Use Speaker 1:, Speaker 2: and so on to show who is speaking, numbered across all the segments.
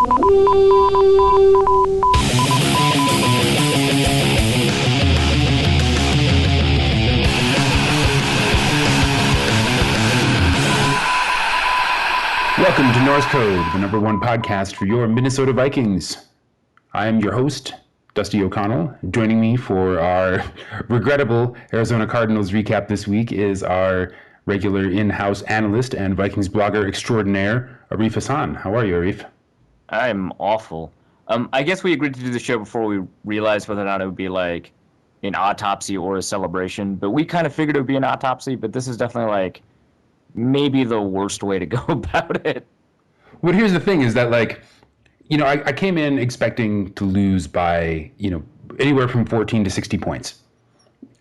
Speaker 1: Welcome to North Code, the number one podcast for your Minnesota Vikings. I am your host, Dusty O'Connell. Joining me for our regrettable Arizona Cardinals recap this week is our regular in-house analyst and Vikings blogger extraordinaire, Arif Hassan. How are you, Arif?
Speaker 2: I'm awful. I guess we agreed to do the show before we realized whether or not it would be like an autopsy or a celebration, but we kind of figured it would be an autopsy, but this is definitely like maybe the worst way to go about it.
Speaker 1: Well, here's the thing is that, like, you know, I came in expecting to lose by, anywhere from 14 to 60 points.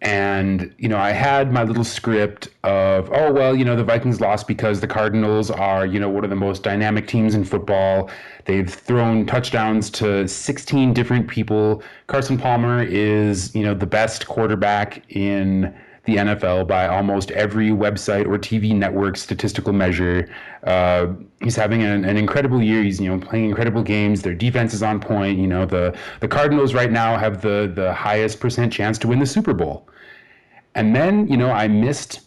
Speaker 1: And, I had my little script of, the Vikings lost because the Cardinals are, one of the most dynamic teams in football. They've thrown touchdowns to 16 different people. Carson Palmer is, the best quarterback in the NFL by almost every website or TV network statistical measure. He's having an incredible year. He's playing incredible games. Their defense is on point. The Cardinals right now have the highest percent chance to win the Super Bowl. And then I missed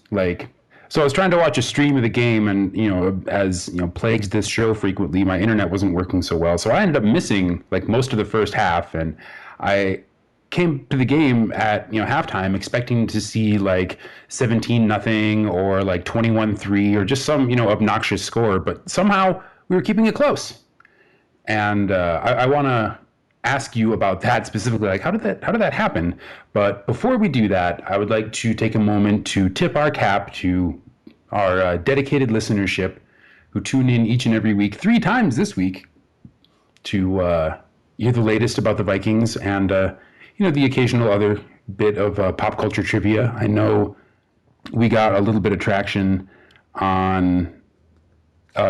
Speaker 1: so I was trying to watch a stream of the game, and as plagues this show frequently, my internet wasn't working so well, so I ended up missing most of the first half, and I came to the game at halftime expecting to see 17-0 or 21-3 or just some obnoxious score, but somehow we were keeping it close. And I want to ask you about that specifically. How did that happen? But before we do that, I would like to take a moment to tip our cap to our dedicated listenership who tune in each and every week, 3 times this week, to hear the latest about the Vikings and the occasional other bit of pop culture trivia. I know we got a little bit of traction on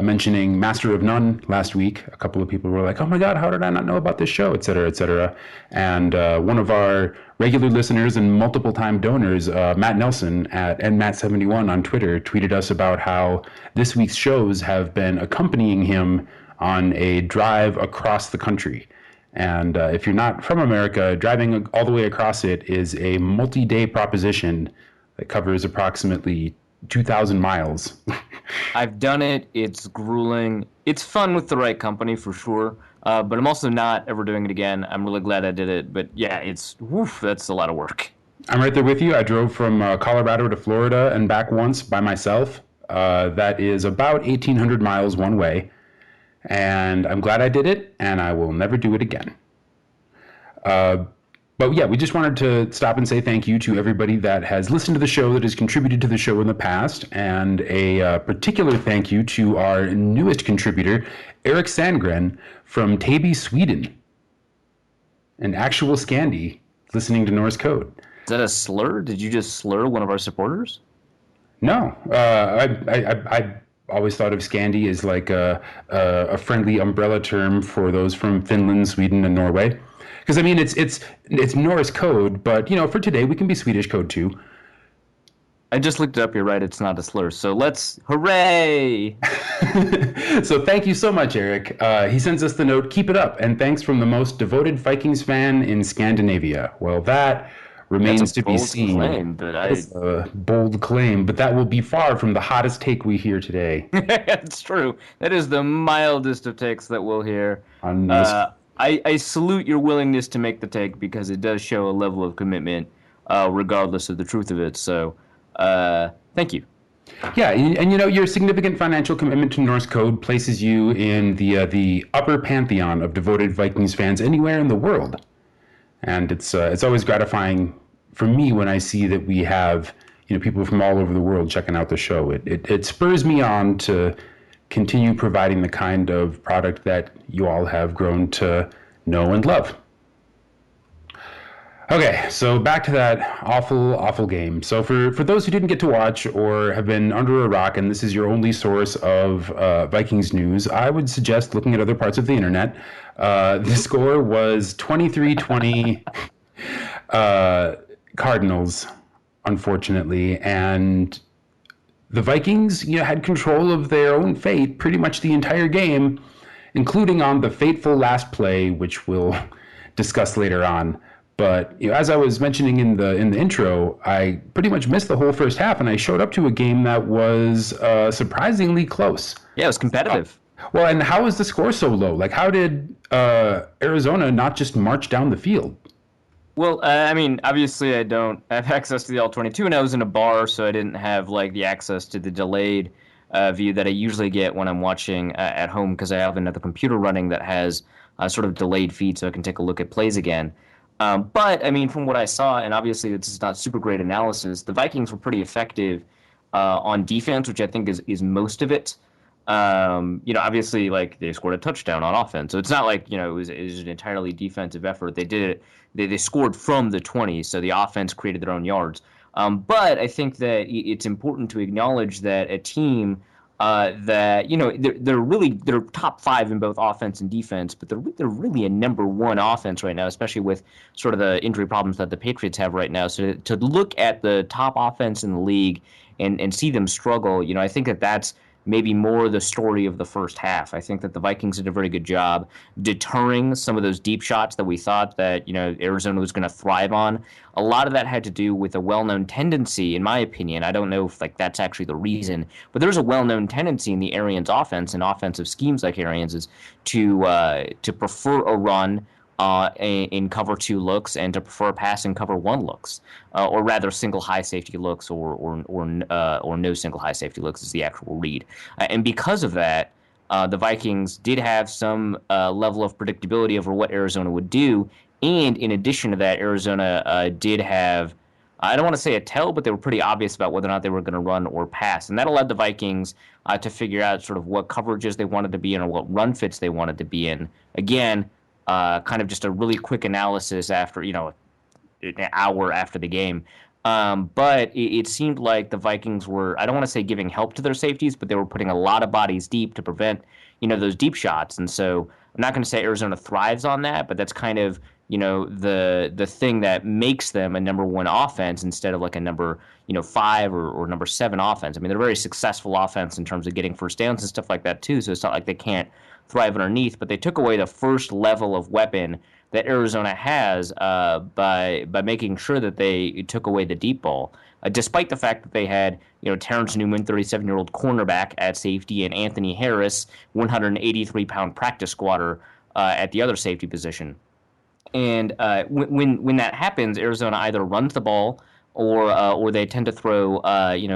Speaker 1: mentioning Master of None last week. A couple of people were like, oh my God, how did I not know about this show, et cetera, et cetera. And one of our regular listeners and multiple time donors, Matt Nelson at nmat71 on Twitter, tweeted us about how this week's shows have been accompanying him on a drive across the country. And if you're not from America, driving all the way across it is a multi-day proposition that covers approximately 2,000 miles.
Speaker 2: I've done it. It's grueling. It's fun with the right company for sure. But I'm also not ever doing it again. I'm really glad I did it. But yeah, that's a lot of work.
Speaker 1: I'm right there with you. I drove from Colorado to Florida and back once by myself. That is about 1,800 miles one way. And I'm glad I did it, and I will never do it again. But yeah, we just wanted to stop and say thank you to everybody that has listened to the show, that has contributed to the show in the past, and a particular thank you to our newest contributor, Eric Sandgren from Täby, Sweden. An actual Scandi listening to Norse Code.
Speaker 2: Is that a slur? Did you just slur one of our supporters?
Speaker 1: No, I always thought of Scandi as like a friendly umbrella term for those from Finland, Sweden, and Norway. Because I mean, it's Norse code, but for today we can be Swedish code too.
Speaker 2: I just looked it up. You're right. It's not a slur. So hooray!
Speaker 1: So thank you so much, Eric. He sends us the note, keep it up, and thanks from the most devoted Vikings fan in Scandinavia. Well, that remains to be seen. It's a bold claim, but that will be far from the hottest take we hear today.
Speaker 2: That's true. That is the mildest of takes that we'll hear. I salute your willingness to make the take because it does show a level of commitment, regardless of the truth of it. So, thank you.
Speaker 1: Yeah, and your significant financial commitment to Norse Code places you in the upper pantheon of devoted Vikings fans anywhere in the world. And it's always gratifying for me when I see that we have people from all over the world checking out the show. It spurs me on to continue providing the kind of product that you all have grown to know and love. Okay, so back to that awful game. So for those who didn't get to watch or have been under a rock and this is your only source of Vikings news, I would suggest looking at other parts of the internet. The score was 23-20 Cardinals, unfortunately, and the Vikings had control of their own fate pretty much the entire game. including on the fateful last play, which we'll discuss later on. But as I was mentioning in the intro, I pretty much missed the whole first half, and I showed up to a game that was surprisingly close.
Speaker 2: Yeah, it was competitive.
Speaker 1: Well, and how is the score so low? Like, how did Arizona not just march down the field?
Speaker 2: Well, I mean, obviously I don't have access to the All-22, and I was in a bar, so I didn't have like the access to the delayed view that I usually get when I'm watching at home because I have another computer running that has a sort of delayed feed, so I can take a look at plays again. But I mean, from what I saw, and obviously this is not super great analysis, the Vikings were pretty effective on defense, which I think is most of it. Obviously, like they scored a touchdown on offense, so it's not like it was an entirely defensive effort. They did it. They scored from the 20, so the offense created their own yards. But I think that it's important to acknowledge that a team that they're top five in both offense and defense, but they're really a number one offense right now, especially with sort of the injury problems that the Patriots have right now. So to look at the top offense in the league and see them struggle, I think that's maybe more the story of the first half. I think that the Vikings did a very good job deterring some of those deep shots that we thought that Arizona was going to thrive on. A lot of that had to do with a well-known tendency, in my opinion. I don't know if that's actually the reason, but there's a well-known tendency in the Arians' offense and offensive schemes like Arians is to prefer a run in cover two looks and to prefer pass in cover one looks, or rather single high safety looks or no single high safety looks is the actual read. And because of that, the Vikings did have some level of predictability over what Arizona would do. And in addition to that, Arizona did have, I don't want to say a tell, but they were pretty obvious about whether or not they were going to run or pass. And that allowed the Vikings to figure out sort of what coverages they wanted to be in or what run fits they wanted to be in. Again, kind of just a really quick analysis after, an hour after the game. But it seemed like the Vikings were, I don't want to say giving help to their safeties, but they were putting a lot of bodies deep to prevent, those deep shots. And so I'm not going to say Arizona thrives on that, but that's kind of, the thing that makes them a number one offense instead of like a number, five or number seven offense. I mean, they're a very successful offense in terms of getting first downs and stuff like that too. So it's not like they can't thrive underneath, but they took away the first level of weapon that Arizona has by making sure that they took away the deep ball, despite the fact that they had Terrence Newman, 37-year-old cornerback at safety, and Anthony Harris, 183-pound practice squatter at the other safety position. And when that happens, Arizona either runs the ball or they tend to throw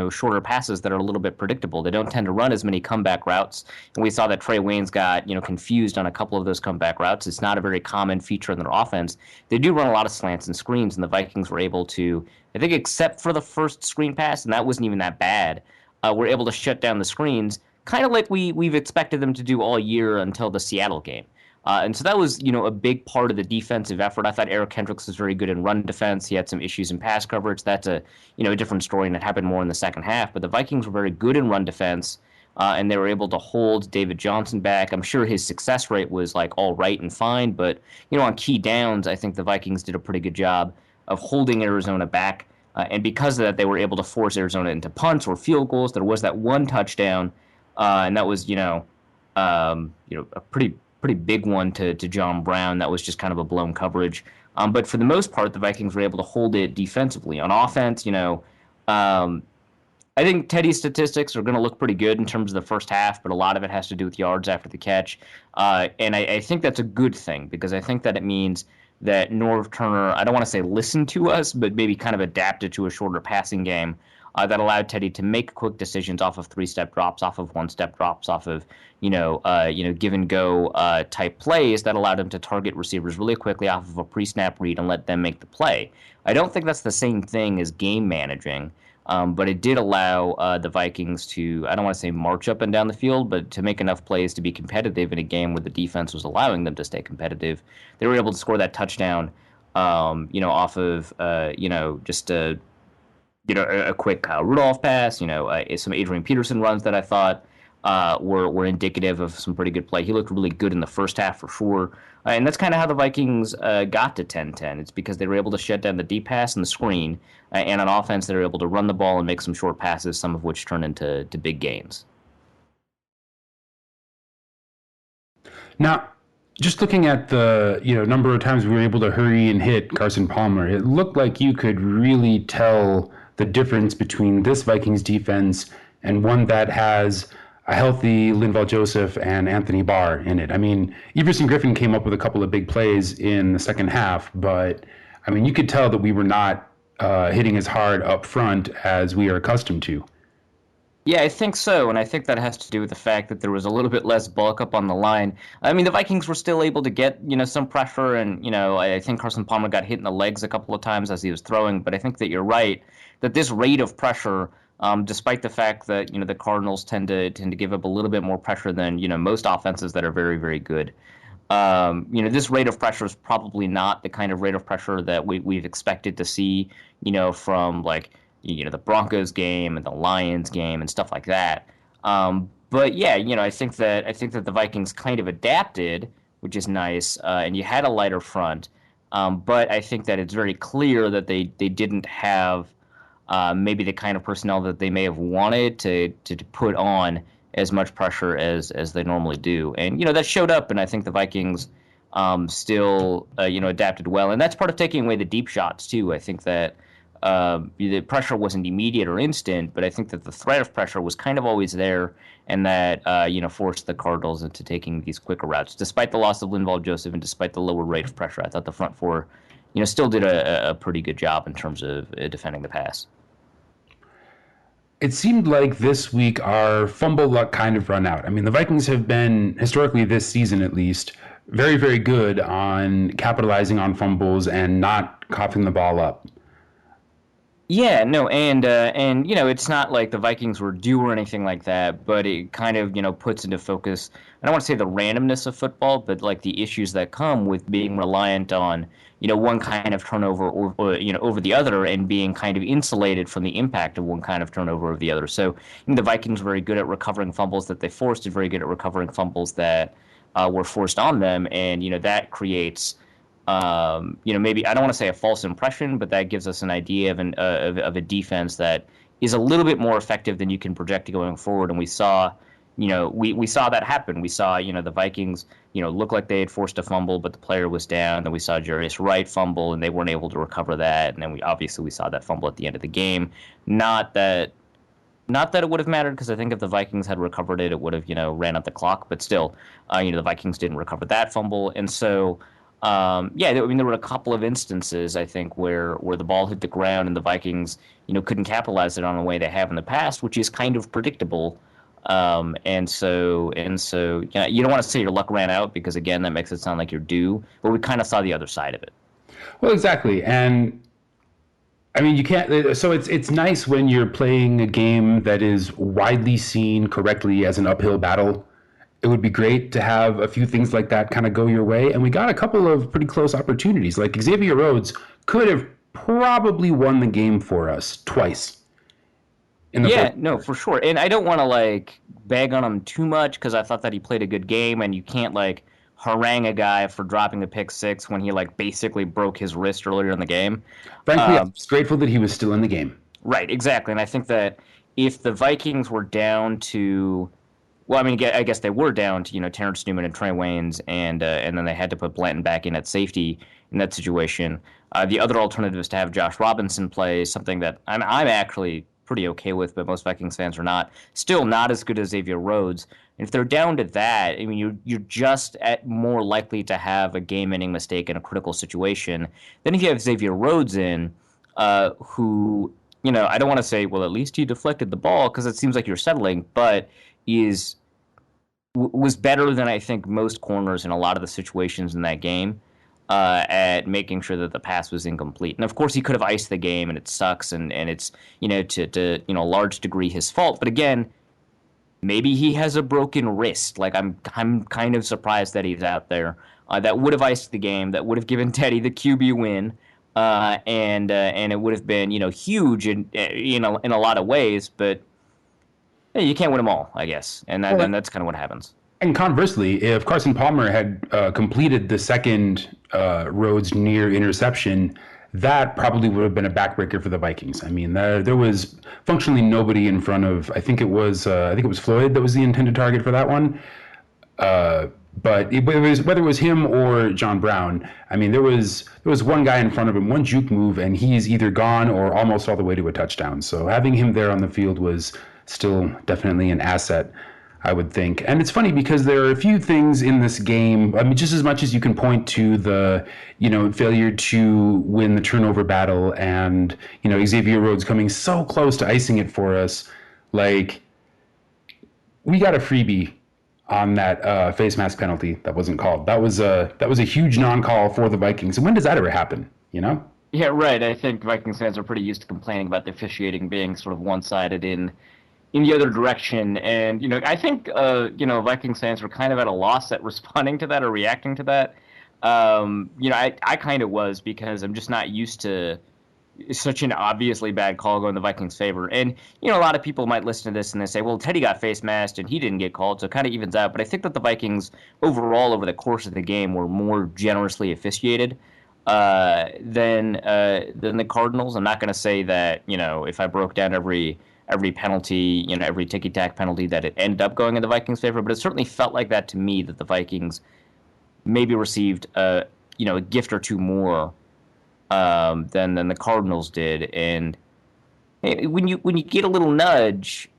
Speaker 2: shorter passes that are a little bit predictable. They don't tend to run as many comeback routes, and we saw that Trey Waynes got confused on a couple of those comeback routes. It's not a very common feature in their offense. They do run a lot of slants and screens, and the Vikings were able to, I think, except for the first screen pass, and that wasn't even that bad, were able to shut down the screens, kind of like we've expected them to do all year until the Seattle game. And so that was, a big part of the defensive effort. I thought Eric Kendricks was very good in run defense. He had some issues in pass coverage. That's a different story, and it happened more in the second half. But the Vikings were very good in run defense, and they were able to hold David Johnson back. I'm sure his success rate was like all right and fine, but on key downs, I think the Vikings did a pretty good job of holding Arizona back. And because of that, they were able to force Arizona into punts or field goals. There was that one touchdown, and that was a pretty big one to John Brown. That was just kind of a blown coverage. But for the most part, the Vikings were able to hold it defensively. On offense, I think Teddy's statistics are going to look pretty good in terms of the first half, but a lot of it has to do with yards after the catch. And I think that's a good thing because I think that it means that Norv Turner, I don't want to say listened to us, but maybe kind of adapted to a shorter passing game that allowed Teddy to make quick decisions off of three-step drops, off of one-step drops, off of give and go type plays that allowed him to target receivers really quickly off of a pre-snap read and let them make the play. I don't think that's the same thing as game managing, but it did allow the Vikings to, I don't want to say march up and down the field, but to make enough plays to be competitive in a game where the defense was allowing them to stay competitive. They were able to score that touchdown, off of just a quick Kyle Rudolph pass, some Adrian Peterson runs that I thought were indicative of some pretty good play. He looked really good in the first half for sure. And that's kind of how the Vikings got to 10-10. It's because they were able to shut down the deep pass and the screen, and on offense they were able to run the ball and make some short passes, some of which turned into big gains.
Speaker 1: Now, just looking at the number of times we were able to hurry and hit Carson Palmer, it looked like you could really tell the difference between this Vikings defense and one that has a healthy Linval Joseph and Anthony Barr in it. I mean, Everson Griffin came up with a couple of big plays in the second half, but I mean, you could tell that we were not hitting as hard up front as we are accustomed to.
Speaker 2: Yeah, I think so, and I think that has to do with the fact that there was a little bit less bulk up on the line. I mean, the Vikings were still able to get, some pressure, and, I think Carson Palmer got hit in the legs a couple of times as he was throwing, but I think that you're right, that this rate of pressure, despite the fact that, the Cardinals tend to give up a little bit more pressure than, most offenses that are very, very good. This rate of pressure is probably not the kind of rate of pressure that we've expected to see, from like the Broncos game and the Lions game and stuff like that. But yeah, I think that the Vikings kind of adapted, which is nice, and you had a lighter front. But I think that it's very clear that they didn't have maybe the kind of personnel that they may have wanted to put on as much pressure as they normally do. And that showed up, and I think the Vikings still adapted well. And that's part of taking away the deep shots too. I think that the pressure wasn't immediate or instant, but I think that the threat of pressure was kind of always there, and that forced the Cardinals into taking these quicker routes. Despite the loss of Linval Joseph and despite the lower rate of pressure, I thought the front four, still did a pretty good job in terms of defending the pass.
Speaker 1: It seemed like this week our fumble luck kind of run out. I mean, the Vikings have been, historically this season at least, very, very good on capitalizing on fumbles and not coughing the ball up.
Speaker 2: Yeah, no, and it's not like the Vikings were due or anything like that, but it kind of puts into focus. I don't want to say the randomness of football, but like the issues that come with being reliant on one kind of turnover or over the other, and being kind of insulated from the impact of one kind of turnover over the other. So the Vikings were very good at recovering fumbles that they forced, and very good at recovering fumbles that were forced on them, and that creates. Maybe I don't want to say a false impression, but that gives us an idea of a defense that is a little bit more effective than you can project going forward. And we saw, we saw that happen. We saw, the Vikings, look like they had forced a fumble, but the player was down. Then we saw Jarius Wright fumble, and they weren't able to recover that. And then we saw that fumble at the end of the game. Not that it would have mattered, because I think if the Vikings had recovered it, it would have, ran out the clock. But still, the Vikings didn't recover that fumble, and so. There were a couple of instances, I think, where the ball hit the ground and the Vikings, couldn't capitalize it on the way they have in the past, which is kind of predictable. You don't want to say your luck ran out, because again, that makes it sound like you're due, but we kind of saw the other side of it.
Speaker 1: Well, exactly. And I mean, you can't. So it's nice when you're playing a game that is widely seen correctly as an uphill battle. It would be great to have a few things like that kind of go your way. And we got a couple of pretty close opportunities. Like Xavier Rhodes could have probably won the game for us twice.
Speaker 2: No, for sure. And I don't want to bag on him too much, because I thought that he played a good game, and you can't harangue a guy for dropping the pick six when he basically broke his wrist earlier in the game.
Speaker 1: Frankly, I'm just grateful that he was still in the game.
Speaker 2: Right, exactly. And I think that if the Vikings were down to... Well, I mean, I guess they were down to Terrence Newman and Trey Waynes, and then they had to put Blanton back in at safety in that situation. The other alternative is to have Josh Robinson play, something that I'm actually pretty okay with, but most Vikings fans are not. Still not as good as Xavier Rhodes. And if they're down to that, I mean, you're just more likely to have a game-ending mistake in a critical situation than if you have Xavier Rhodes in, who I don't want to say, well, at least he deflected the ball, because it seems like you're settling, but was better than I think most corners in a lot of the situations in that game at making sure that the pass was incomplete. And of course, he could have iced the game, and it sucks, and it's to a large degree his fault. But again, maybe he has a broken wrist. I'm kind of surprised that he's out there. That would have iced the game. That would have given Teddy the QB win. And it would have been huge in a lot of ways, but. Yeah, you can't win them all, I guess, and that's kind of what happens.
Speaker 1: And conversely, if Carson Palmer had completed the second Rhodes near interception, that probably would have been a backbreaker for the Vikings. I mean, there was functionally nobody in front of. I think it was Floyd that was the intended target for that one. But it was whether it was him or John Brown. I mean, there was one guy in front of him, one juke move, and he's either gone or almost all the way to a touchdown. So having him there on the field was still definitely an asset, I would think. And it's funny because there are a few things in this game. I mean, just as much as you can point to the, failure to win the turnover battle and, Xavier Rhodes coming so close to icing it for us, like we got a freebie on that face mask penalty that wasn't called. That was a huge non-call for the Vikings. And when does that ever happen?
Speaker 2: Yeah, right. I think Vikings fans are pretty used to complaining about the officiating being sort of one-sided in the other direction. And, I think, Vikings fans were kind of at a loss at responding to that or reacting to that. I kind of was because I'm just not used to such an obviously bad call going the Vikings' favor. And, a lot of people might listen to this and they say, well, Teddy got face masked and he didn't get called, so it kind of evens out. But I think that the Vikings overall over the course of the game were more generously officiated than the Cardinals. I'm not going to say that, if I broke down every penalty, every ticky-tack penalty, that it ended up going in the Vikings' favor, but it certainly felt like that to me, that the Vikings maybe received a gift or two more than the Cardinals did. And when you get a little nudge,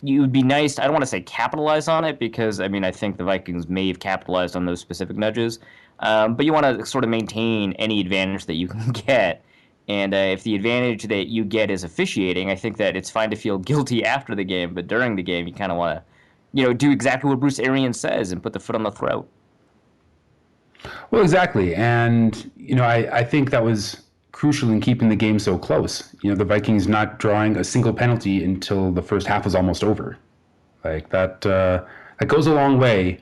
Speaker 2: you would be nice. I don't want to say capitalize on it because I think the Vikings may have capitalized on those specific nudges, but you want to sort of maintain any advantage that you can get. And if the advantage that you get is officiating, I think that it's fine to feel guilty after the game, but during the game, you kind of want to, do exactly what Bruce Arians says and put the foot on the throat.
Speaker 1: Well, exactly. And, I think that was crucial in keeping the game so close. The Vikings not drawing a single penalty until the first half was almost over. Like that goes a long way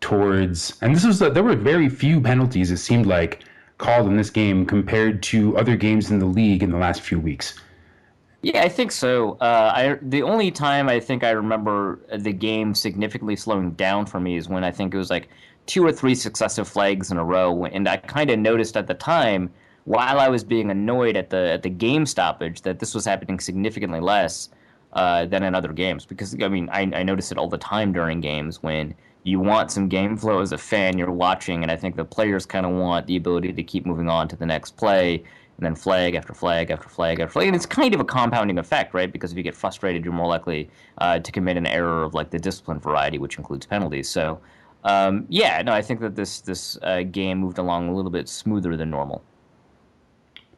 Speaker 1: towards, and there were very few penalties, it seemed like, called in this game compared to other games in the league in the last few weeks.
Speaker 2: Yeah, I think so. The only time I think I remember the game significantly slowing down for me is when I think it was like 2 or 3 successive flags in a row, and I kind of noticed at the time, while I was being annoyed at the game stoppage, that this was happening significantly less than in other games. Because I notice it all the time during games when you want some game flow as a fan, you're watching, and I think the players kind of want the ability to keep moving on to the next play, and then flag after flag after flag after flag. And it's kind of a compounding effect, right? Because if you get frustrated, you're more likely to commit an error of like the discipline variety, which includes penalties. So, I think that this game moved along a little bit smoother than normal.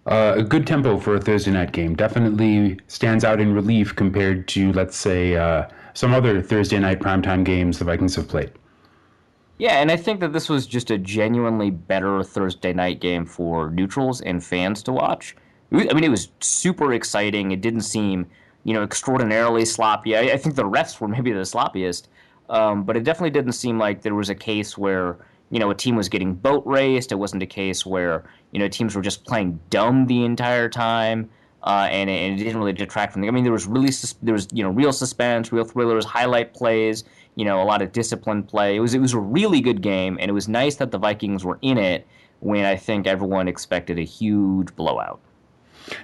Speaker 1: A good tempo for a Thursday night game definitely stands out in relief compared to, let's say, some other Thursday night primetime games the Vikings have played.
Speaker 2: Yeah, and I think that this was just a genuinely better Thursday night game for neutrals and fans to watch. It was super exciting. It didn't seem, extraordinarily sloppy. I think the refs were maybe the sloppiest, but it definitely didn't seem like there was a case where, a team was getting boat raced. It wasn't a case where, teams were just playing dumb the entire time. And it didn't really detract from the. There was real suspense, real thrillers, highlight plays, a lot of disciplined play. It was a really good game, and it was nice that the Vikings were in it when I think everyone expected a huge blowout.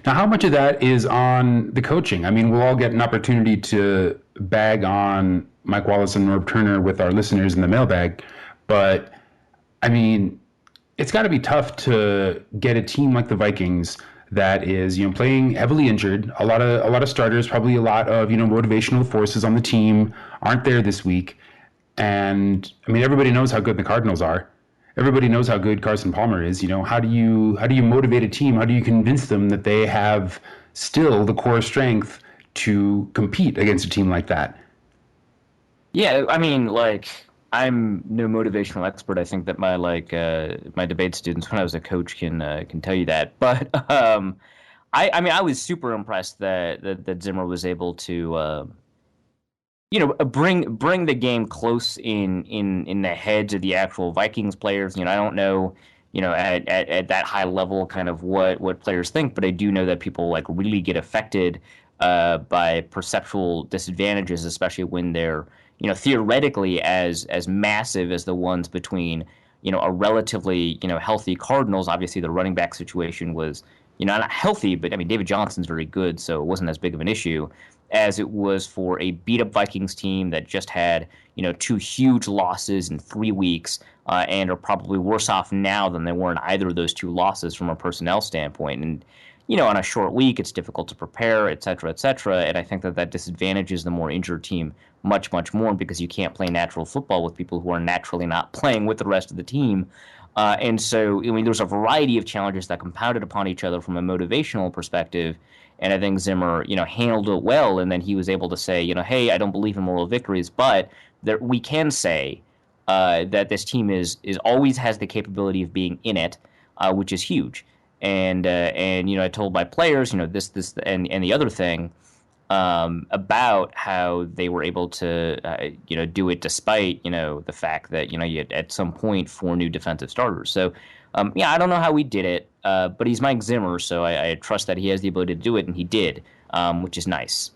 Speaker 1: Now, how much of that is on the coaching? We'll all get an opportunity to bag on Mike Wallace and Norb Turner with our listeners in the mailbag, but it's got to be tough to get a team like the Vikings that is, playing heavily injured. A lot of starters, probably a lot of, motivational forces on the team aren't there this week. And everybody knows how good the Cardinals are. Everybody knows how good Carson Palmer is. How do you motivate a team? How do you convince them that they have still the core strength to compete against a team like that?
Speaker 2: Yeah, I'm no motivational expert. I think that my my debate students when I was a coach can tell you that. But I was super impressed that Zimmer was able to bring the game close in the heads of the actual Vikings players. I don't know at that high level kind of what players think, but I do know that people really get affected by perceptual disadvantages, especially when they're theoretically as massive as the ones between, a relatively, healthy Cardinals. Obviously, the running back situation was, not healthy, but David Johnson's very good, so it wasn't as big of an issue. as it was for a beat-up Vikings team that just had, two huge losses in 3 weeks, and are probably worse off now than they were in either of those two losses from a personnel standpoint. And, on a short week, it's difficult to prepare, et cetera, et cetera. And I think that disadvantages the more injured team much, much more because you can't play natural football with people who are naturally not playing with the rest of the team. And so, there's a variety of challenges that compounded upon each other from a motivational perspective. And I think Zimmer, handled it well. And then he was able to say, hey, I don't believe in moral victories, but we can say that this team is always has the capability of being in it, which is huge. And I told my players, this and the other thing about how they were able to do it despite the fact that you had at some point 4 new defensive starters. So I don't know how we did it, but he's Mike Zimmer, so I trust that he has the ability to do it, and he did, which is nice.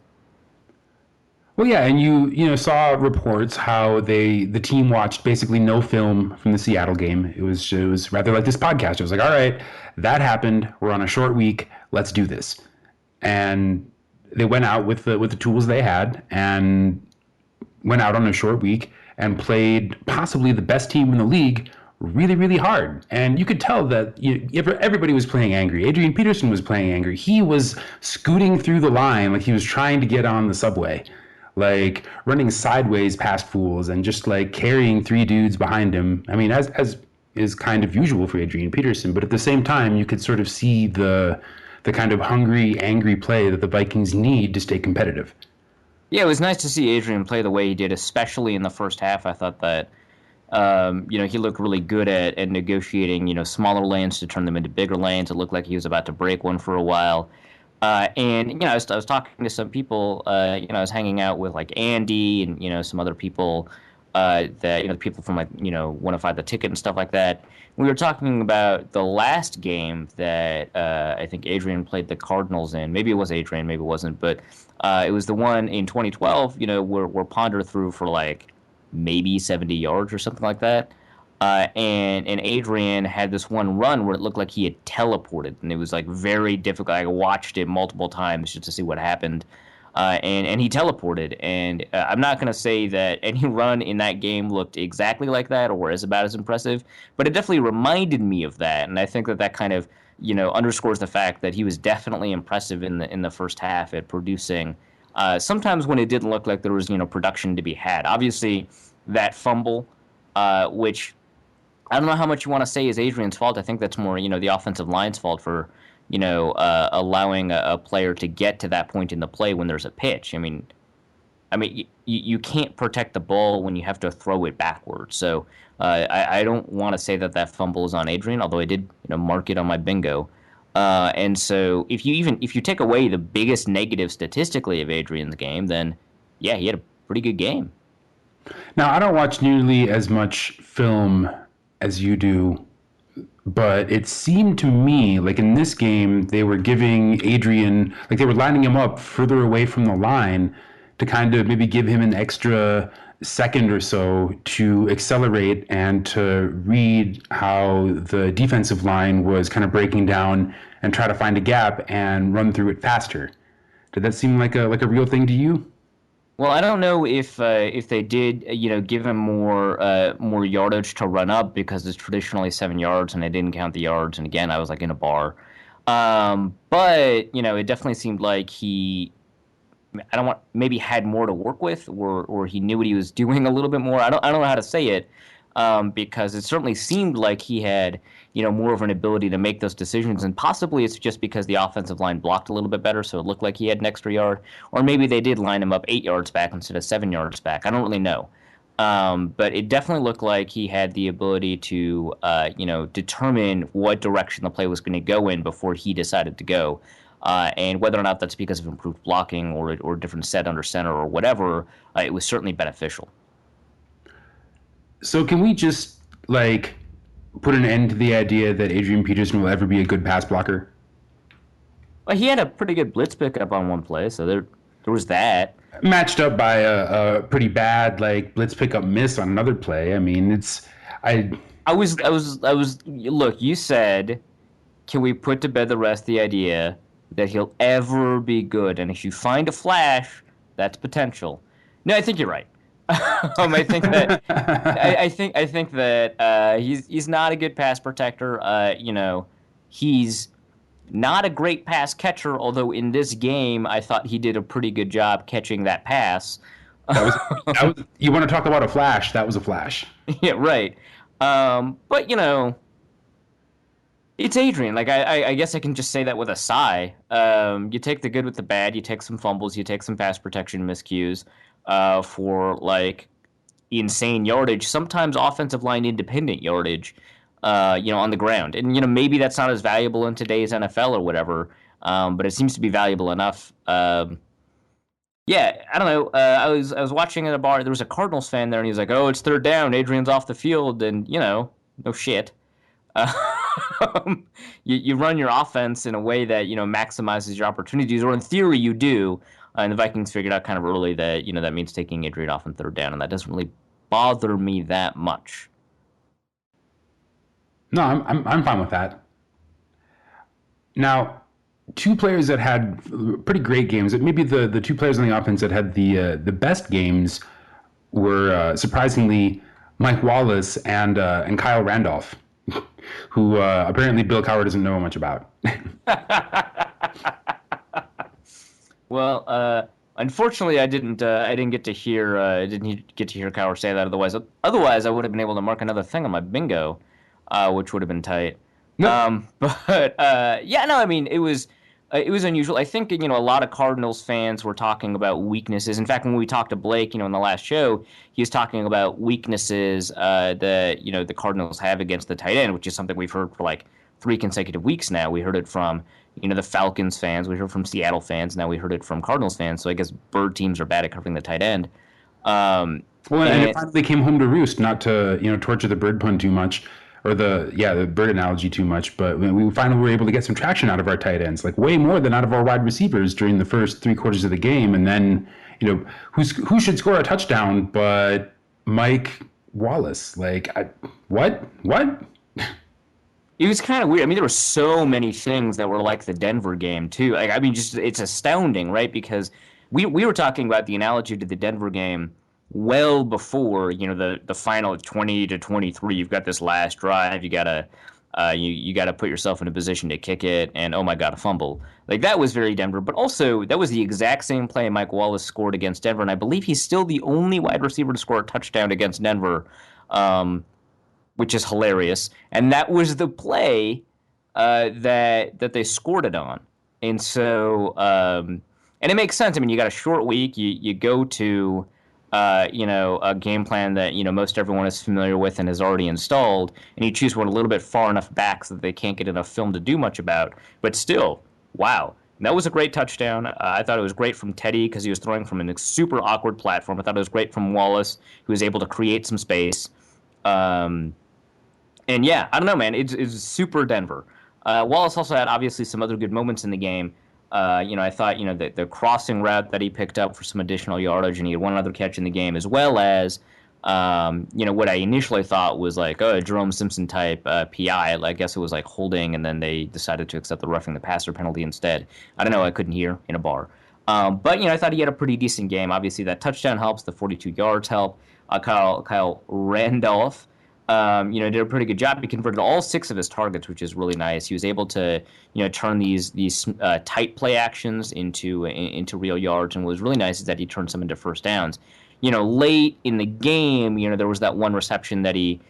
Speaker 1: Well, yeah, and you saw reports how the team watched basically no film from the Seattle game. It was rather like this podcast. It was like, all right, that happened. We're on a short week. Let's do this. And they went out with the tools they had and went out on a short week and played possibly the best team in the league really, really hard. And you could tell that everybody was playing angry. Adrian Peterson was playing angry. He was scooting through the line like he was trying to get on the subway, like running sideways past fools and just like carrying 3 dudes behind him. I mean, as is kind of usual for Adrian Peterson, but at the same time, you could sort of see the kind of hungry, angry play that the Vikings need to stay competitive.
Speaker 2: Yeah, it was nice to see Adrian play the way he did, especially in the first half. I thought that he looked really good at negotiating, smaller lanes to turn them into bigger lanes. It looked like he was about to break one for a while. And I was talking to some people. I was hanging out with like Andy and some other people that people from like Want to Find the Ticket and stuff like that. We were talking about the last game that I think Adrian played the Cardinals in. Maybe it was Adrian, maybe it wasn't, but it was the one in 2012. Where Ponder threw for like maybe 70 yards or something like that. And Adrian had this one run where it looked like he had teleported, and it was like very difficult. I watched it multiple times just to see what happened, and he teleported. And I'm not going to say that any run in that game looked exactly like that or is about as impressive, but it definitely reminded me of that. And I think that kind of underscores the fact that he was definitely impressive in the first half at producing. Sometimes when it didn't look like there was production to be had. Obviously, that fumble, which I don't know how much you want to say is Adrian's fault. I think that's more, the offensive line's fault for, allowing a player to get to that point in the play when there's a pitch. I mean, you can't protect the ball when you have to throw it backwards. So I don't want to say that fumble is on Adrian, although I did, mark it on my bingo. And so if you take away the biggest negative statistically of Adrian's game, then yeah, he had a pretty good game.
Speaker 1: Now, I don't watch nearly as much film as you do, but it seemed to me like in this game they were giving Adrian, like they were lining him up further away from the line to kind of maybe give him an extra second or so to accelerate and to read how the defensive line was kind of breaking down and try to find a gap and run through it faster. Did that seem like a real thing to you?
Speaker 2: Well, I don't know if they did, give him more yardage to run up because it's traditionally 7 yards, and I didn't count the yards. And again, I was like in a bar, but it definitely seemed like maybe had more to work with, or he knew what he was doing a little bit more. I don't know how to say it, because it certainly seemed like he had more of an ability to make those decisions, and possibly it's just because the offensive line blocked a little bit better, so it looked like he had an extra yard, or maybe they did line him up 8 yards back instead of 7 yards back. I don't really know, but it definitely looked like he had the ability to determine what direction the play was going to go in before he decided to go. And whether or not that's because of improved blocking or different set under center or whatever, it was certainly beneficial.
Speaker 1: So can we just put an end to the idea that Adrian Peterson will ever be a good pass blocker?
Speaker 2: Well, he had a pretty good blitz pickup on one play, so there was that.
Speaker 1: Matched up by a pretty bad blitz pickup miss on another play. I mean,
Speaker 2: I was. Look, you said, can we put to bed the rest of the idea that he'll ever be good. And if you find a flash, that's potential. No, I think you're right. I think that I think that he's not a good pass protector. He's not a great pass catcher. Although in this game, I thought he did a pretty good job catching that pass.
Speaker 1: That was you want to talk about a flash? That was a flash.
Speaker 2: Yeah, right. But it's Adrian. Like I guess I can just say that with a sigh. You take the good with the bad. You take some fumbles. You take some pass protection miscues for like insane yardage. Sometimes offensive line independent yardage. On the ground, and maybe that's not as valuable in today's NFL or whatever. But it seems to be valuable enough. Yeah, I don't know. I was watching at a bar. There was a Cardinals fan there, and he was like, "Oh, it's third down. Adrian's off the field," and no shit. You run your offense in a way that maximizes your opportunities, or in theory you do. And the Vikings figured out kind of early that that means taking Adrian off on third down, and that doesn't really bother me that much.
Speaker 1: No, I'm fine with that. Now, two players that had pretty great games. Maybe the two players on the offense that had the best games were surprisingly Mike Wallace and Kyle Randolph, who apparently Bill Cowher doesn't know much about.
Speaker 2: Well, unfortunately, I didn't get to hear. I didn't get to hear Cowher say that. Otherwise, I would have been able to mark another thing on my bingo, which would have been tight.
Speaker 1: No,
Speaker 2: But yeah, no, I mean, it was unusual. I think a lot of Cardinals fans were talking about weaknesses. In fact, when we talked to Blake, in the last show, he was talking about weaknesses that the Cardinals have against the tight end, which is something we've heard for like 3 consecutive weeks now. We heard it from the Falcons fans, we heard from Seattle fans, now we heard it from Cardinals fans. So I guess bird teams are bad at covering the tight end.
Speaker 1: well, and it finally came home to roost. Not to torture the bird pun too much, or the bird analogy too much, but we finally were able to get some traction out of our tight ends, like way more than out of our wide receivers during the first 3 quarters of the game. And then who should score a touchdown but Mike Wallace? Like what?
Speaker 2: It was kind of weird. I mean, there were so many things that were like the Denver game too. Like, I mean, just it's astounding, right? Because we were talking about the analogy to the Denver game well before the final 20-23. You've got this last drive. You gotta you gotta put yourself in a position to kick it, and oh my god, a fumble. Like that was very Denver. But also that was the exact same play Mike Wallace scored against Denver, and I believe he's still the only wide receiver to score a touchdown against Denver. Which is hilarious. And that was the play that they scored it on. And so, and it makes sense. I mean, you got a short week. You go to, a game plan that most everyone is familiar with and has already installed, and you choose one a little bit far enough back so that they can't get enough film to do much about. But still, wow. That was a great touchdown. I thought it was great from Teddy because he was throwing from a super awkward platform. I thought it was great from Wallace, who was able to create some space. And yeah, I don't know, man. It's super Denver. Wallace also had obviously some other good moments in the game. I thought the crossing route that he picked up for some additional yardage, and he had one other catch in the game, as well as what I initially thought was like a Jerome Simpson type PI. I guess it was like holding, and then they decided to accept the roughing the passer penalty instead. I don't know. I couldn't hear in a bar. But I thought he had a pretty decent game. Obviously, that touchdown helps. The 42 yards help. Kyle Randolph. Did a pretty good job. He converted all 6 of his targets, which is really nice. He was able to, turn these tight play actions into real yards, and what was really nice is that he turned some into first downs. Late in the game, there was that one reception that he,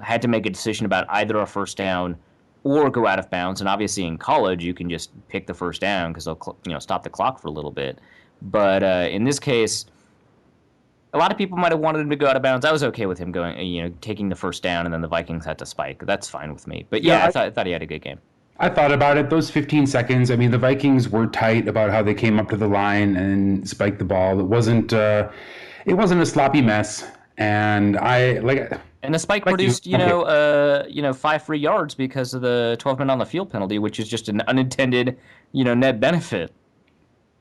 Speaker 2: had to make a decision about either a first down or go out of bounds. And obviously in college, you can just pick the first down because they'll, stop the clock for a little bit. But in this case, a lot of people might have wanted him to go out of bounds. I was okay with him going, taking the first down, and then the Vikings had to spike. That's fine with me. But yeah, I thought he had a good game.
Speaker 1: I thought about it. Those 15 seconds. I mean, the Vikings were tight about how they came up to the line and spiked the ball. It wasn't a sloppy mess. And
Speaker 2: And the spike produced, 5 free yards because of the 12 men on the field penalty, which is just an unintended, net benefit.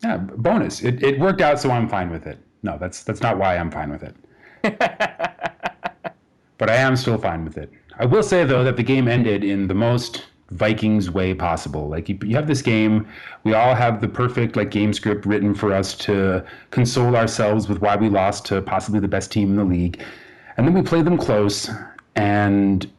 Speaker 1: Yeah, bonus. It worked out, so I'm fine with it. No, that's not why I'm fine with it. But I am still fine with it. I will say, though, that the game ended in the most Vikings way possible. Like you have this game, we all have the perfect like game script written for us to console ourselves with why we lost to possibly the best team in the league. And then we play them close and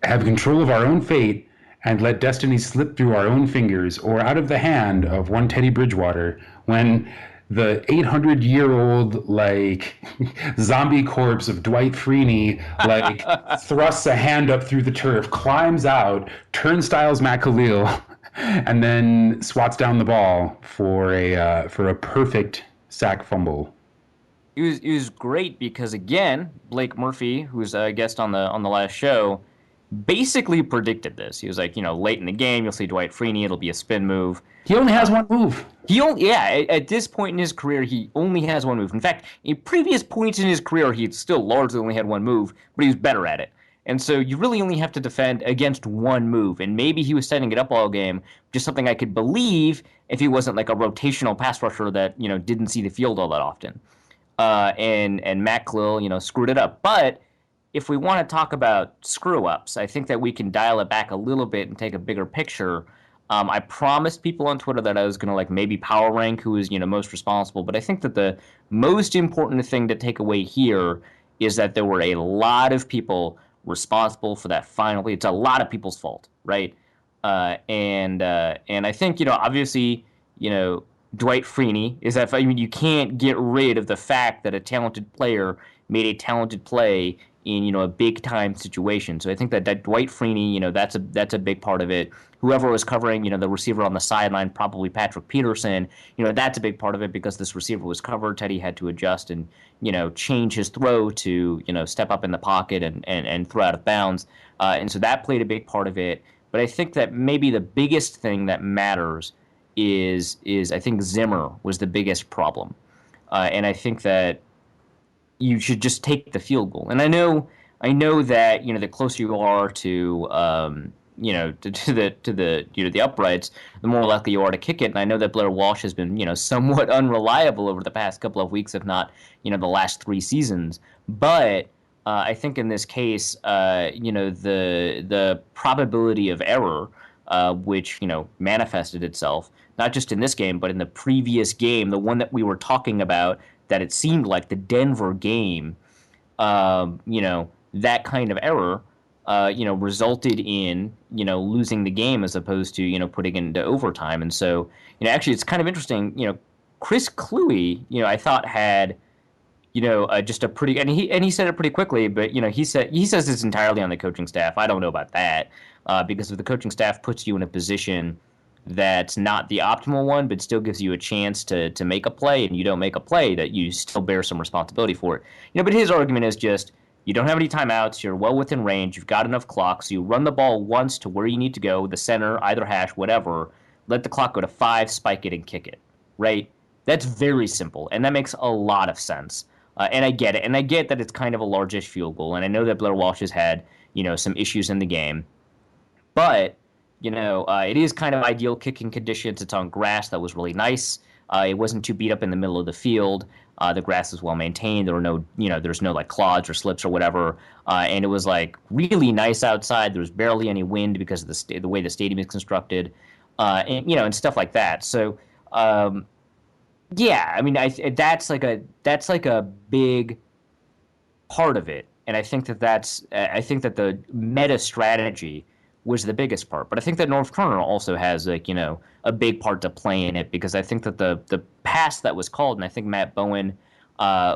Speaker 1: have control of our own fate and let destiny slip through our own fingers or out of the hand of one Teddy Bridgewater when the 800-year-old like zombie corpse of Dwight Freeney like thrusts a hand up through the turf, climbs out, turnstiles Matt Khalil, and then swats down the ball for a perfect sack fumble.
Speaker 2: It was great because again, Blake Murphy, who's a guest on the last show, basically predicted this. He was like, late in the game, you'll see Dwight Freeney, it'll be a spin move.
Speaker 1: He only has one move.
Speaker 2: At this point in his career, he only has one move. In fact, in previous points in his career, he still largely only had one move, but he was better at it. And so you really only have to defend against one move. And maybe he was setting it up all game, just something I could believe if he wasn't like a rotational pass rusher that, didn't see the field all that often. And Matt Khalil, screwed it up. But if we want to talk about screw-ups, I think that we can dial it back a little bit and take a bigger picture. I promised people on Twitter that I was going to maybe power rank who is most responsible, but I think that the most important thing to take away here is that there were a lot of people responsible for that finally. It's a lot of people's fault, right? And I think obviously Dwight Freeney is that you can't get rid of the fact that a talented player made a talented play in a big time situation. So I think that Dwight Freeney, that's a big part of it. Whoever was covering, the receiver on the sideline, probably Patrick Peterson, that's a big part of it because this receiver was covered. Teddy had to adjust and change his throw to step up in the pocket and throw out of bounds. And so that played a big part of it. But I think that maybe the biggest thing that matters is I think Zimmer was the biggest problem. And I think that you should just take the field goal. And I know that the closer you are to the uprights, the more likely you are to kick it. And I know that Blair Walsh has been somewhat unreliable over the past couple of weeks, if not the last 3 seasons. But I think in this case, the probability of error, which manifested itself not just in this game but in the previous game, the one that we were talking about, that it seemed like the Denver game, that kind of error, resulted in, losing the game as opposed to, putting it into overtime. And so, actually it's kind of interesting, Chris Cluey, I thought had, just a pretty, and he said it pretty quickly, but, he says it's entirely on the coaching staff. I don't know about that, because if the coaching staff puts you in a position that's not the optimal one, but still gives you a chance to make a play, and you don't make a play, that you still bear some responsibility for it. But his argument is just, you don't have any timeouts, you're well within range, you've got enough clock, so you run the ball once to where you need to go, the center, either hash, whatever, let the clock go to 5, spike it, and kick it, right? That's very simple, and that makes a lot of sense. And I get it, and I get that it's kind of a largish field goal, and I know that Blair Walsh has had, some issues in the game, but it is kind of ideal kicking conditions. It's on grass that was really nice. It wasn't too beat up in the middle of the field. The grass is well maintained. There were no, there's no clods or slips or whatever. And it was really nice outside. There was barely any wind because of the way the stadium is constructed, and stuff like that. So, yeah, I mean, that's a big part of it. And I think I think that the meta strategy was the biggest part. But I think that North Turner also has a big part to play in it, because I think that the pass that was called, and I think Matt Bowen,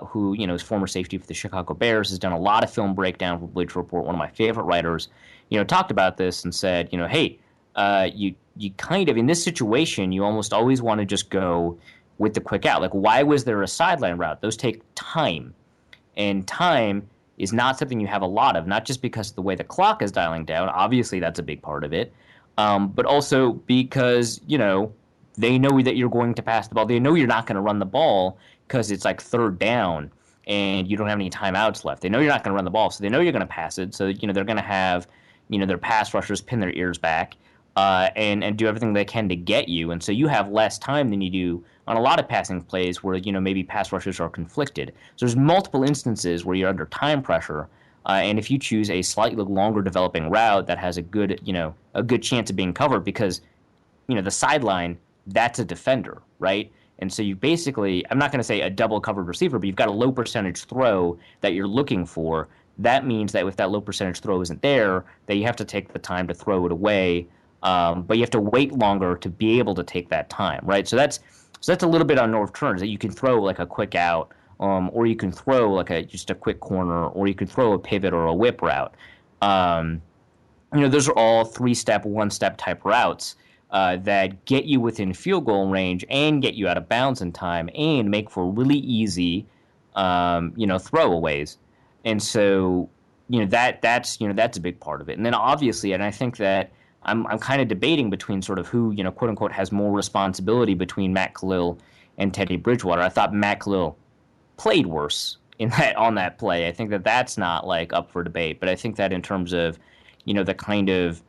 Speaker 2: who is former safety for the Chicago Bears, has done a lot of film breakdown for Bleacher Report, one of my favorite writers, talked about this and said, hey, you kind of, in this situation, you almost always want to just go with the quick out. Why was there a sideline route? Those take time. And time is not something you have a lot of, not just because of the way the clock is dialing down. Obviously, that's a big part of it. But also because, they know that you're going to pass the ball. They know you're not going to run the ball because it's 3rd down and you don't have any timeouts left. They know you're not going to run the ball, so they know you're going to pass it. So, they're going to have, their pass rushers pin their ears back and do everything they can to get you. And so you have less time than you do on a lot of passing plays where, maybe pass rushers are conflicted. So there's multiple instances where you're under time pressure. And if you choose a slightly longer developing route that has a good, a good chance of being covered, because the sideline, that's a defender, right? And so you basically, I'm not going to say a double covered receiver, but you've got a low percentage throw that you're looking for. That means that if that low percentage throw isn't there, that you have to take the time to throw it away. But you have to wait longer to be able to take that time, right? So that's a little bit on North Turn, is that you can throw like a quick out, or you can throw like just a quick corner, or you can throw a pivot or a whip route. Um, those are all 3-step, 1-step type routes that get you within field goal range and get you out of bounds in time and make for really easy, throwaways. And so, that's a big part of it. And then obviously, and I think that I'm kind of debating between sort of who, quote unquote, has more responsibility between Matt Khalil and Teddy Bridgewater. I thought Matt Khalil played worse on that play. I think that that's not like up for debate, but I think that in terms of, the kind of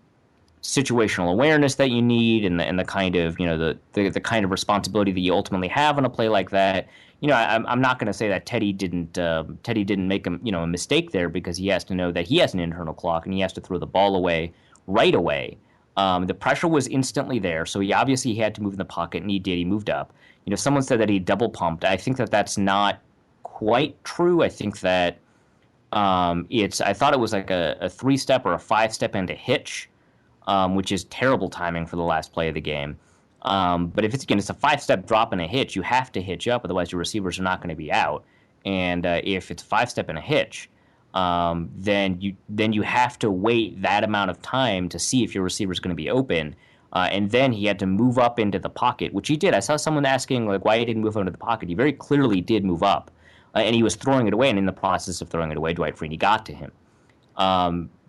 Speaker 2: situational awareness that you need, and the kind of the kind of responsibility that you ultimately have on a play like that. I'm not going to say that Teddy didn't make a mistake there, because he has to know that he has an internal clock and he has to throw the ball away right away. The pressure was instantly there, so he obviously had to move in the pocket, and he did. He moved up. Someone said that he double pumped. I think that that's not quite true. I think that I thought it was like a 3-step or a 5-step into hitch, which is terrible timing for the last play of the game. But if it's a 5-step drop and a hitch, you have to hitch up, otherwise your receivers are not going to be out. And if it's a 5-step and a hitch, then you have to wait that amount of time to see if your receiver is going to be open. And then he had to move up into the pocket, which he did. I saw someone asking like why he didn't move into the pocket. He very clearly did move up, and he was throwing it away. And in the process of throwing it away, Dwight Freeney got to him.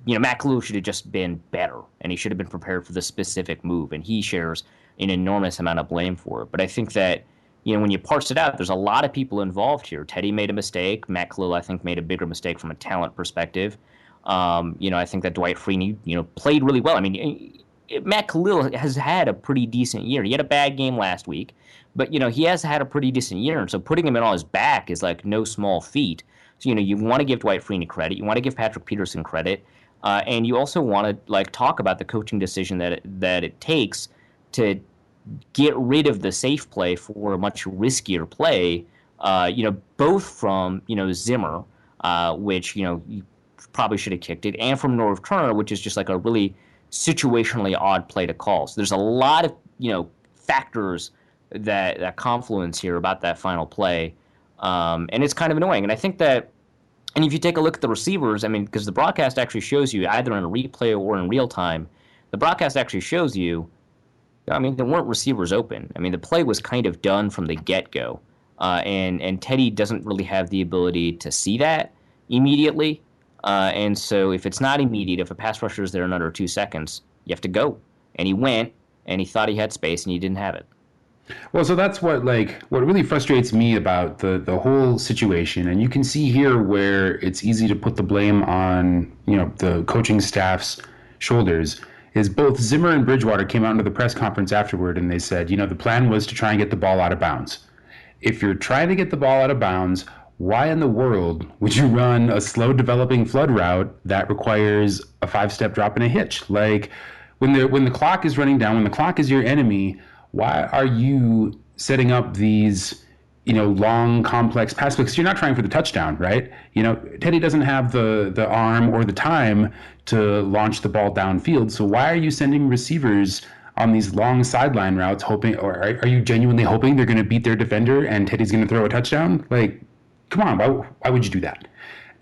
Speaker 2: Matt Khalil should have just been better, and he should have been prepared for the specific move, and he shares an enormous amount of blame for it. But I think that, when you parse it out, there's a lot of people involved here. Teddy made a mistake. Matt Khalil, I think, made a bigger mistake from a talent perspective. I think that Dwight Freeney, played really well. I mean, Matt Khalil has had a pretty decent year. He had a bad game last week, but, he has had a pretty decent year, and so putting him in on his back is like no small feat. So, you want to give Dwight Freeney credit. You want to give Patrick Peterson credit. And you also want to talk about the coaching decision that it takes to get rid of the safe play for a much riskier play. Both from Zimmer, which you probably should have kicked it, and from Norv Turner, which is just like a really situationally odd play to call. So there's a lot of factors that confluence here about that final play, and it's kind of annoying. And I think that. And if you take a look at the receivers, I mean, because the broadcast actually shows you, either in a replay or in real time, the broadcast actually shows you, there weren't receivers open. I mean, the play was kind of done from the get-go. And Teddy doesn't really have the ability to see that immediately. And so if it's not immediate, if a pass rusher is there in under 2 seconds, you have to go. And he went, and he thought he had space, and he didn't have it.
Speaker 1: Well, so that's what really frustrates me about the whole situation. And you can see here where it's easy to put the blame on, the coaching staff's shoulders, is both Zimmer and Bridgewater came out into the press conference afterward, and they said, the plan was to try and get the ball out of bounds. If you're trying to get the ball out of bounds, why in the world would you run a slow developing flood route that requires a 5-step drop and a hitch? Like when the clock is running down, when the clock is your enemy, why are you setting up these, long, complex pass plays? Because you're not trying for the touchdown, right? Teddy doesn't have the arm or the time to launch the ball downfield. So why are you sending receivers on these long sideline routes hoping, or are you genuinely hoping they're going to beat their defender and Teddy's going to throw a touchdown? Like, come on, why would you do that?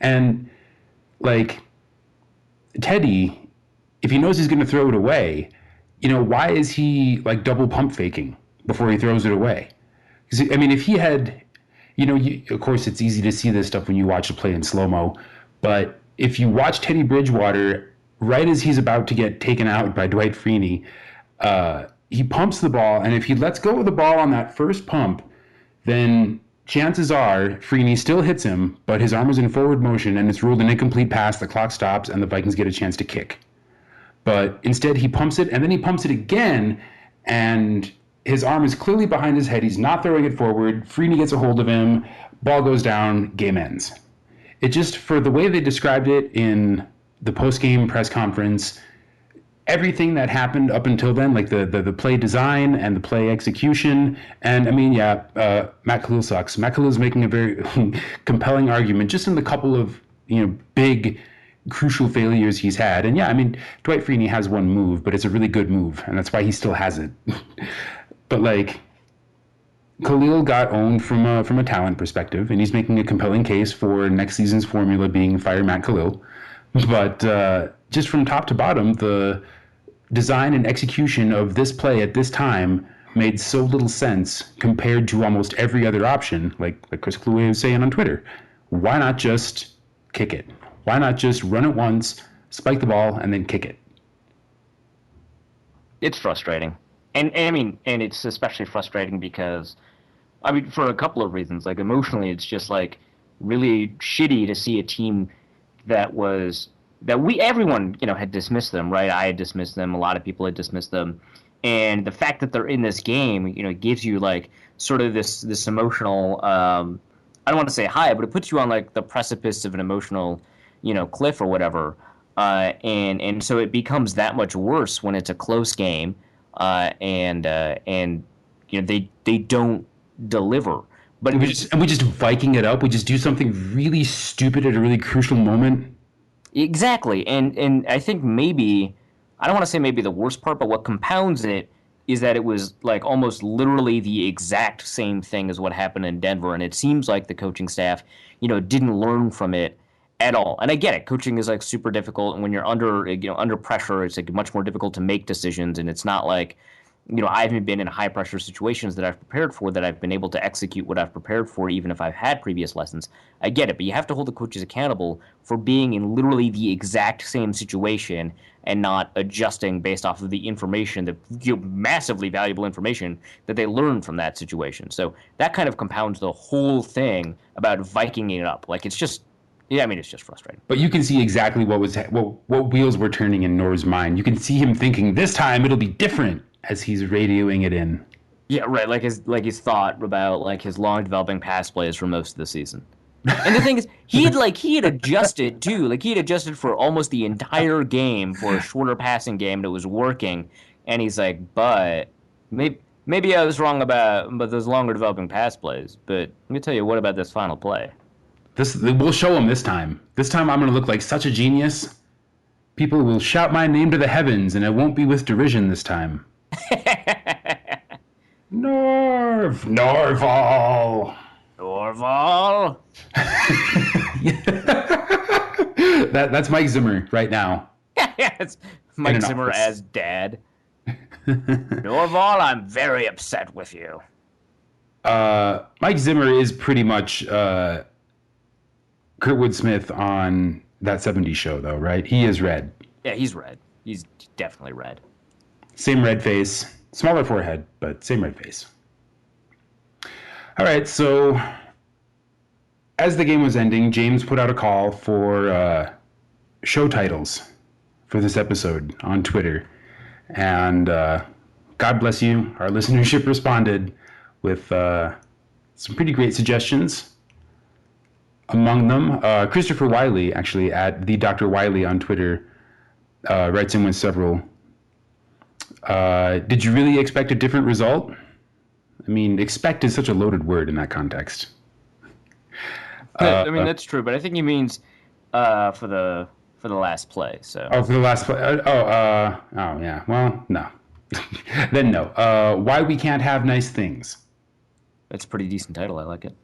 Speaker 1: And, Teddy, if he knows he's going to throw it away, why is he double pump faking before he throws it away? Because if he had, of course it's easy to see this stuff when you watch a play in slow-mo, but if you watch Teddy Bridgewater, right as he's about to get taken out by Dwight Freeney, he pumps the ball, and if he lets go of the ball on that first pump, then chances are Freeney still hits him, but his arm is in forward motion, and it's ruled an incomplete pass, the clock stops, and the Vikings get a chance to kick. But instead, he pumps it, and then he pumps it again, and his arm is clearly behind his head. He's not throwing it forward. Freeney gets a hold of him. Ball goes down. Game ends. it just, for the way they described it in the post-game press conference, everything that happened up until then, like the play design and the play execution, and I mean, Matt Khalil sucks. Matt Khalil's making a very compelling argument just in the couple of big crucial failures he's had. And yeah, I mean, Dwight Freeney has one move, but it's a really good move, and that's why he still has it. But like, Khalil got owned from a talent perspective, and he's making a compelling case for next season's formula being fire Matt Khalil. But just from top to bottom, the design and execution of this play at this time made so little sense compared to almost every other option, like Chris Kluwe was saying on Twitter. Why not just kick it? Why not just run it once, spike the ball, and then kick it?
Speaker 2: It's frustrating. And I mean, and it's especially frustrating because, I mean, for a couple of reasons. Like, emotionally, it's just, like, really shitty to see a team everyone, had dismissed them, right? I had dismissed them. A lot of people had dismissed them. And the fact that they're in this game, gives you, like, sort of this emotional, I don't want to say high, but it puts you on, like, the precipice of an emotional, cliff or whatever. And so it becomes that much worse when it's a close game. And they don't deliver. But
Speaker 1: we just Viking it up. We just do something really stupid at a really crucial moment.
Speaker 2: Exactly. And I think maybe, I don't want to say maybe the worst part, but what compounds it is that it was like almost literally the exact same thing as what happened in Denver. And it seems like the coaching staff, didn't learn from it at all. And I get it. Coaching is like super difficult. And when you're under pressure, it's like much more difficult to make decisions. And it's not like, I haven't been in high pressure situations that I've prepared for that I've been able to execute what I've prepared for, even if I've had previous lessons. I get it, but you have to hold the coaches accountable for being in literally the exact same situation and not adjusting based off of the information, the massively valuable information that they learned from that situation. So that kind of compounds the whole thing about Vikinging it up. Like, it's just, it's just frustrating.
Speaker 1: But you can see exactly what wheels were turning in Nor's mind. You can see him thinking, this time it'll be different, as he's radioing it in.
Speaker 2: Yeah, right. Like his thought about like his long developing pass plays for most of the season. And the thing is, he had adjusted too. Like, he had adjusted for almost the entire game for a shorter passing game that was working. And he's like, but maybe I was wrong about those longer developing pass plays. But let me tell you, what about this final play?
Speaker 1: We'll show him this time. This time I'm going to look like such a genius. People will shout my name to the heavens, and it won't be with derision this time. Norval. That's Mike Zimmer right now.
Speaker 2: It's Mike Zimmer office. As dad. Norval, I'm very upset with you.
Speaker 1: Mike Zimmer is pretty much Kurtwood Smith on that 70s show, though, right? He is red.
Speaker 2: Yeah, he's red. He's definitely red.
Speaker 1: Same red face. Smaller forehead, but same red face. All right, so as the game was ending, James put out a call for show titles for this episode on Twitter. And God bless you, our listenership responded with some pretty great suggestions. Among them, Christopher Wiley, actually, at the Dr. Wiley on Twitter, writes in with several. Did you really expect a different result? I mean, expect is such a loaded word in that context.
Speaker 2: I mean, that's true, but I think he means for the last play. So.
Speaker 1: Oh, for the last play. Yeah. Well, no. Then no. Why we can't have nice things.
Speaker 2: That's a pretty decent title. I like it.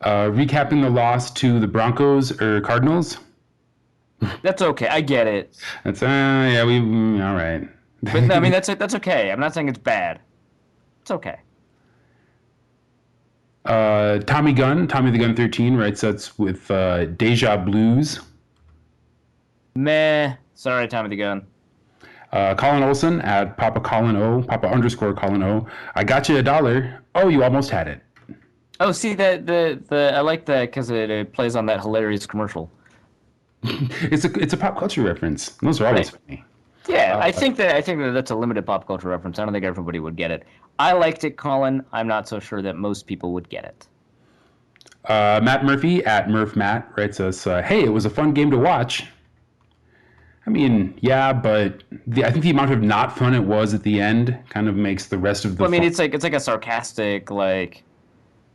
Speaker 1: Recapping the loss to the Broncos or Cardinals.
Speaker 2: That's okay. I get it.
Speaker 1: That's yeah. All right.
Speaker 2: But I mean, that's okay. I'm not saying it's bad. It's okay.
Speaker 1: Tommy the Gun 13 writes us with Deja Blues.
Speaker 2: Meh. Sorry, Tommy the Gun.
Speaker 1: Colin Olson at Papa _Colin O. I got you $1. Oh, you almost had it.
Speaker 2: Oh, see the I like that because it plays on that hilarious commercial.
Speaker 1: It's a pop culture reference. Those are always funny.
Speaker 2: Yeah, I think that's a limited pop culture reference. I don't think everybody would get it. I liked it, Colin. I'm not so sure that most people would get it.
Speaker 1: Matt Murphy at Murph Matt writes us, hey, it was a fun game to watch. I mean, yeah, but I think the amount of not fun it was at the end kind of makes the rest of the
Speaker 2: Well, I mean,
Speaker 1: fun.
Speaker 2: it's like a sarcastic like,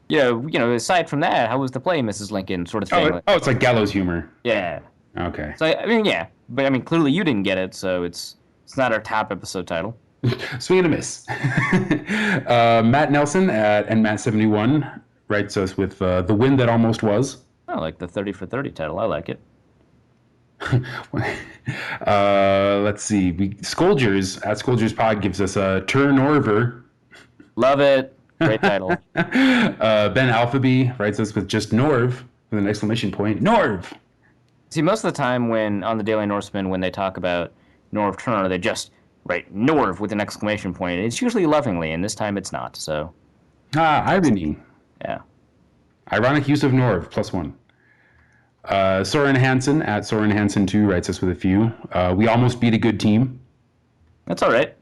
Speaker 2: aside from that, how was the play, Mrs. Lincoln, sort of
Speaker 1: Oh,
Speaker 2: thing. Like,
Speaker 1: it's like gallows humor.
Speaker 2: yeah.
Speaker 1: Okay.
Speaker 2: So I mean, yeah, but I mean, clearly you didn't get it, so it's not our top episode title.
Speaker 1: Swing and a miss. Matt Nelson at nmat71 writes us with the win that almost was.
Speaker 2: Oh, like the 30 for 30 title. I like it.
Speaker 1: Let's see. Scoldgers at Scoldgers Pod gives us a turnover.
Speaker 2: Love it. Great title.
Speaker 1: Ben Alphaby writes us with just Norv with an exclamation point. Norv.
Speaker 2: See, most of the time when on the Daily Norseman, when they talk about Norv Turner, they just write Norv with an exclamation point. It's usually lovingly, and this time it's not. So,
Speaker 1: Irony.
Speaker 2: yeah.
Speaker 1: Ironic use of Norv, +1. Soren Hansen at Soren Hansen2 writes us with a few. We almost beat a good team.
Speaker 2: That's all right.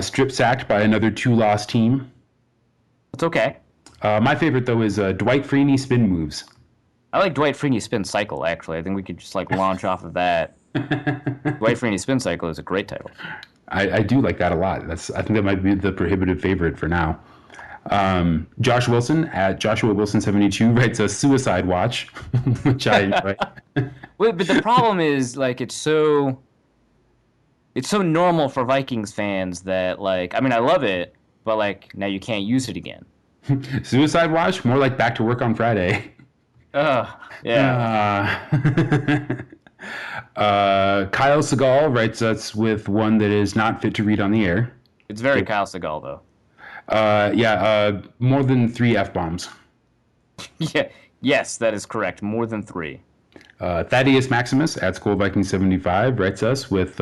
Speaker 1: Strip sacked by another 2-loss team.
Speaker 2: It's okay.
Speaker 1: My favorite, though, is Dwight Freeney spin moves.
Speaker 2: I like Dwight Freeney's spin cycle, actually. I think we could just like launch off of that. Dwight Freeney's spin cycle is a great title.
Speaker 1: I do like that a lot. I think that might be the prohibitive favorite for now. Josh Wilson at Joshua Wilson 72 writes a suicide watch, which I enjoy.
Speaker 2: But the problem is like it's so normal for Vikings fans that like I mean I love it, but like now you can't use it again.
Speaker 1: Suicide watch, more like back to work on Friday.
Speaker 2: Yeah.
Speaker 1: Kyle Segal writes us with one that is not fit to read on the air.
Speaker 2: It's very Kyle Segal though.
Speaker 1: More than 3 F-bombs.
Speaker 2: Yeah, yes, that is correct. More than 3.
Speaker 1: Thaddeus Maximus at School Viking 75 writes us with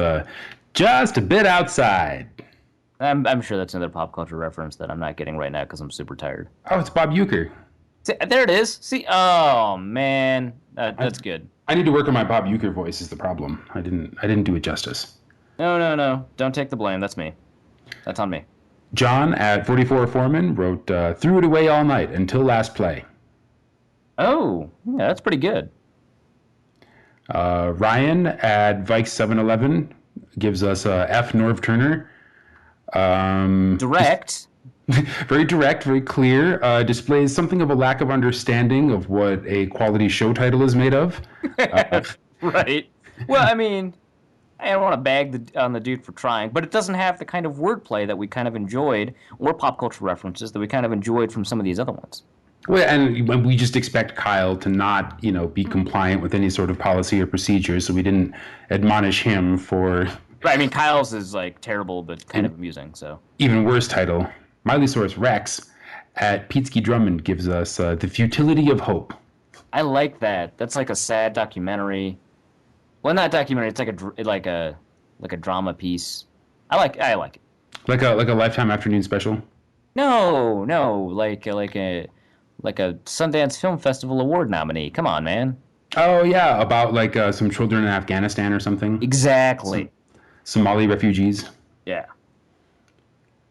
Speaker 1: just a bit outside.
Speaker 2: I'm sure that's another pop culture reference that I'm not getting right now because I'm super tired.
Speaker 1: Oh, it's Bob Euchre.
Speaker 2: See, there it is. See, oh man, that's good.
Speaker 1: I need to work on my Bob Euchre voice. Is the problem? I didn't do it justice.
Speaker 2: No, don't take the blame. That's me. That's on me.
Speaker 1: John at 44 Foreman wrote, threw it away all night until last play.
Speaker 2: Oh, yeah, that's pretty good.
Speaker 1: Ryan at Vikes 711 gives us F Norv Turner.
Speaker 2: Direct.
Speaker 1: Very direct, very clear. Displays something of a lack of understanding of what a quality show title is made of.
Speaker 2: Right. Well, I mean, I don't want to bag on the dude for trying, but it doesn't have the kind of wordplay that we kind of enjoyed, or pop culture references that we kind of enjoyed from some of these other ones.
Speaker 1: Well, and we just expect Kyle to not, be compliant with any sort of policy or procedure, so we didn't admonish him for...
Speaker 2: Right, I mean, Kyle's is, like, terrible, but kind of amusing, so...
Speaker 1: Even worse title. Milesaurus Rex at Petsky Drummond gives us The Futility of Hope.
Speaker 2: I like that. That's like a sad documentary. Well, not documentary. It's like a drama piece. I like it.
Speaker 1: Like a Lifetime Afternoon special?
Speaker 2: No, like a Sundance Film Festival award nominee. Come on, man.
Speaker 1: Oh yeah, about like some children in Afghanistan or something.
Speaker 2: Exactly.
Speaker 1: Some Somali refugees.
Speaker 2: Yeah.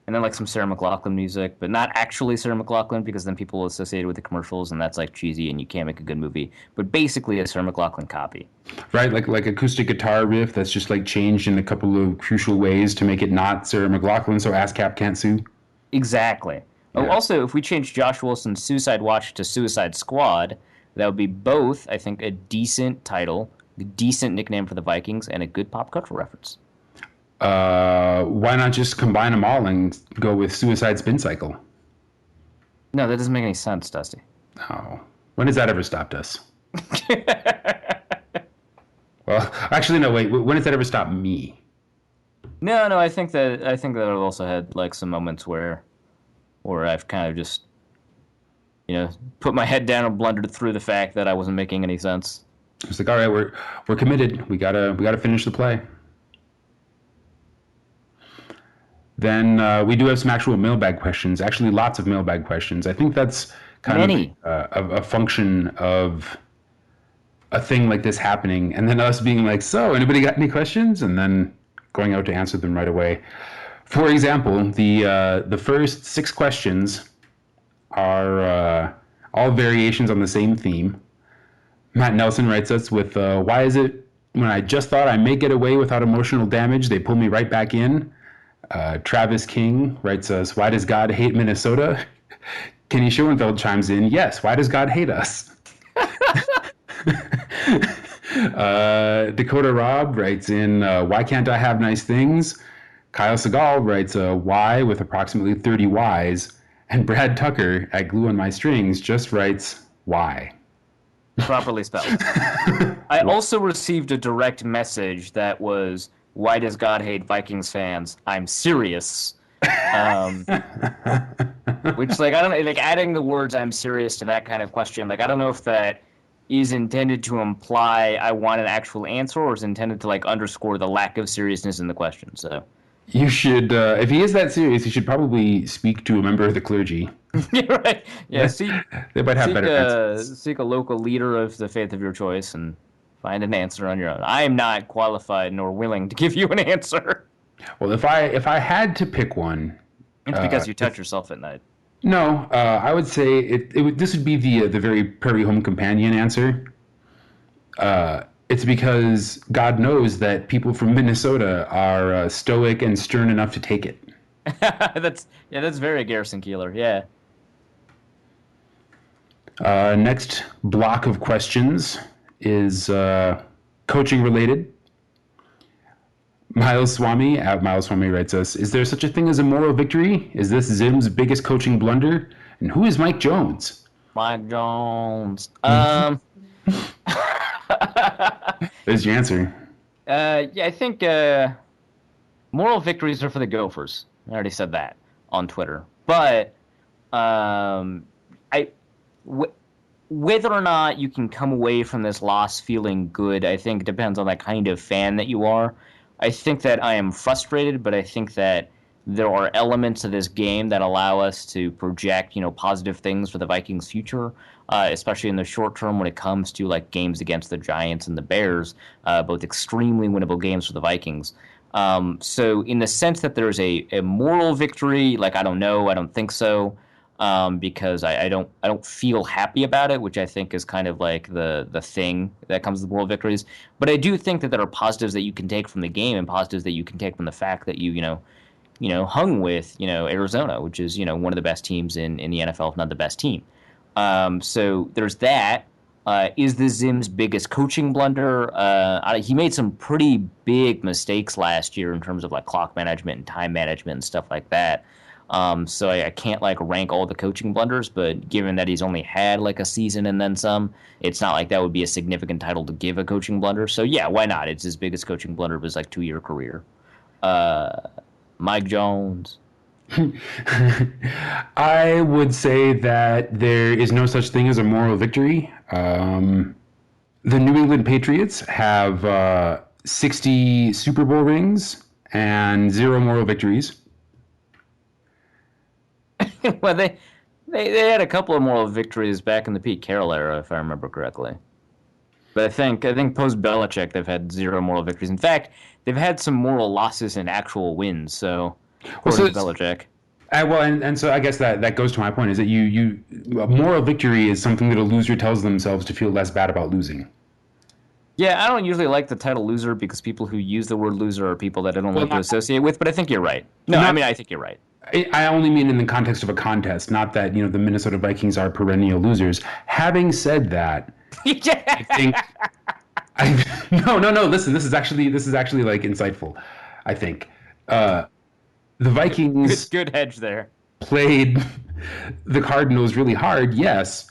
Speaker 2: And then like some Sarah McLachlan music, but not actually Sarah McLachlan because then people associate it with the commercials and that's like cheesy and you can't make a good movie. But basically a Sarah McLachlan copy.
Speaker 1: Right, like acoustic guitar riff that's just like changed in a couple of crucial ways to make it not Sarah McLachlan, so ASCAP can't sue.
Speaker 2: Exactly. Yeah. Oh, also, if we change Josh Wilson's Suicide Watch to Suicide Squad, that would be both, I think, a decent title, a decent nickname for the Vikings, and a good pop culture reference.
Speaker 1: Why not just combine them all and go with Suicide Spin Cycle?
Speaker 2: No, that doesn't make any sense, Dusty.
Speaker 1: Oh. When has that ever stopped us? Well, actually, no, wait. When has that ever stopped me?
Speaker 2: No, I think that I've also had like some moments where I've kind of just, put my head down and blundered through the fact that I wasn't making any sense.
Speaker 1: It's like, all right, we're committed. We gotta finish the play. Then we do have some actual mailbag questions. Actually, lots of mailbag questions. I think that's kind of a function of a thing like this happening, and then us being like, "So, anybody got any questions?" And then going out to answer them right away. For example, the first 6 questions are all variations on the same theme. Matt Nelson writes us with, why is it when I just thought I may get away without emotional damage, they pull me right back in? Travis King writes us, why does God hate Minnesota? Kenny Schoenfeld chimes in, yes, why does God hate us? Dakota Robb writes in, why can't I have nice things? Kyle Segal writes, why with approximately 30 Ys. And Brad Tucker at Glue on My Strings just writes, why?
Speaker 2: Properly spelled. I also received a direct message that was, why does God hate Vikings fans? I'm serious. Which, like, I don't know, like, adding the words I'm serious to that kind of question, like, I don't know if that is intended to imply I want an actual answer or is intended to, like, underscore the lack of seriousness in the question, so.
Speaker 1: You should, if he is that serious, you should probably speak to a member of the clergy.
Speaker 2: Yeah, right. Yeah,
Speaker 1: They might have better answers.
Speaker 2: seek a local leader of the faith of your choice and find an answer on your own. I am not qualified nor willing to give you an answer.
Speaker 1: Well, if I had to pick one,
Speaker 2: It's because you touch yourself at night.
Speaker 1: no, I would say this would be the very Prairie Home Companion answer. It's because God knows that people from Minnesota are stoic and stern enough to take it.
Speaker 2: That's very Garrison Keillor. Yeah.
Speaker 1: Next block of questions is coaching related. Miles Swami at Miles Swami writes us, is there such a thing as a moral victory? Is this Zim's biggest coaching blunder? And who is Mike Jones?
Speaker 2: Mike Jones.
Speaker 1: There's your answer.
Speaker 2: Yeah, I think moral victories are for the Gophers. I already said that on Twitter. But whether or not you can come away from this loss feeling good, I think depends on the kind of fan that you are. I think that I am frustrated, but I think that there are elements of this game that allow us to project, positive things for the Vikings' future, especially in the short term when it comes to like games against the Giants and the Bears, both extremely winnable games for the Vikings. So in the sense that there's a moral victory, like I don't know, I don't think so, because I don't feel happy about it, which I think is kind of like the thing that comes with moral victories. But I do think that there are positives that you can take from the game and positives that you can take from the fact that you hung with, Arizona, which is, one of the best teams in the NFL, if not the best team. So there's that. Is this Zim's biggest coaching blunder? He made some pretty big mistakes last year in terms of like clock management and time management and stuff like that. So I can't like rank all the coaching blunders, but given that he's only had like a season and then some, it's not like that would be a significant title to give a coaching blunder. So yeah, why not? It's his biggest coaching blunder of his like 2-year career. Mike Jones.
Speaker 1: I would say that there is no such thing as a moral victory. The New England Patriots have 60 Super Bowl rings and 0 moral victories.
Speaker 2: Well, they had a couple of moral victories back in the Pete Carroll era, if I remember correctly. But I think post Belichick they've had 0 moral victories. In fact, they've had some moral losses and actual wins. So, according to Belichick.
Speaker 1: And so I guess that goes to my point is that a moral victory is something that a loser tells themselves to feel less bad about losing.
Speaker 2: Yeah, I don't usually like the title loser because people who use the word loser are people that I don't like to associate with. But I think you're right. I think you're right.
Speaker 1: I only mean in the context of a contest, not that the Minnesota Vikings are perennial losers. Having said that, I think no. Listen, this is actually like insightful. I think the Vikings
Speaker 2: good hedge there.
Speaker 1: Played the Cardinals really hard, yes,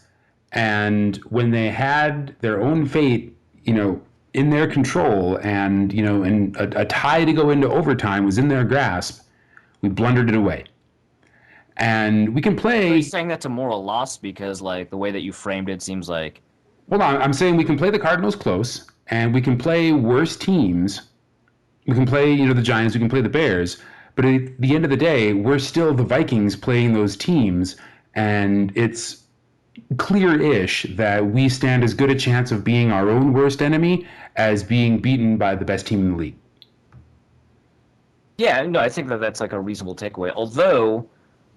Speaker 1: and when they had their own fate, in their control, and and a tie to go into overtime was in their grasp. We blundered it away. And we can play...
Speaker 2: Are you saying that's a moral loss because, like, the way that you framed it seems like...
Speaker 1: Well, I'm saying we can play the Cardinals close, and we can play worse teams. We can play, the Giants, we can play the Bears. But at the end of the day, we're still the Vikings playing those teams, and it's clear-ish that we stand as good a chance of being our own worst enemy as being beaten by the best team in the league.
Speaker 2: Yeah, no, I think that's like a reasonable takeaway. Although,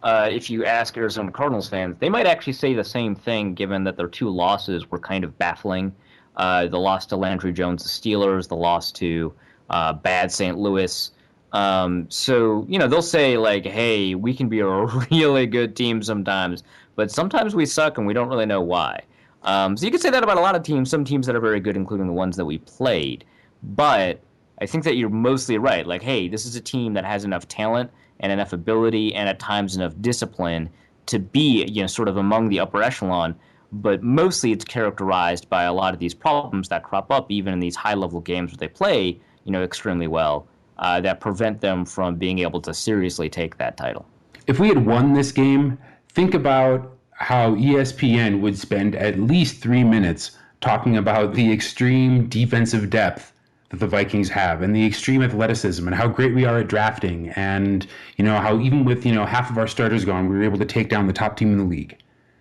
Speaker 2: if you ask Arizona Cardinals fans, they might actually say the same thing, given that their two losses were kind of baffling. The loss to Landry Jones, the Steelers, the loss to bad St. Louis. So, they'll say, like, hey, we can be a really good team sometimes, but sometimes we suck and we don't really know why. So you could say that about a lot of teams, some teams that are very good, including the ones that we played. But I think that you're mostly right. Like, hey, this is a team that has enough talent and enough ability and at times enough discipline to be, sort of among the upper echelon. But mostly it's characterized by a lot of these problems that crop up even in these high level games where they play, extremely well, that prevent them from being able to seriously take that title.
Speaker 1: If we had won this game, think about how ESPN would spend at least 3 minutes talking about the extreme defensive depth that the Vikings have and the extreme athleticism and how great we are at drafting and, how even with, half of our starters gone, we were able to take down the top team in the league.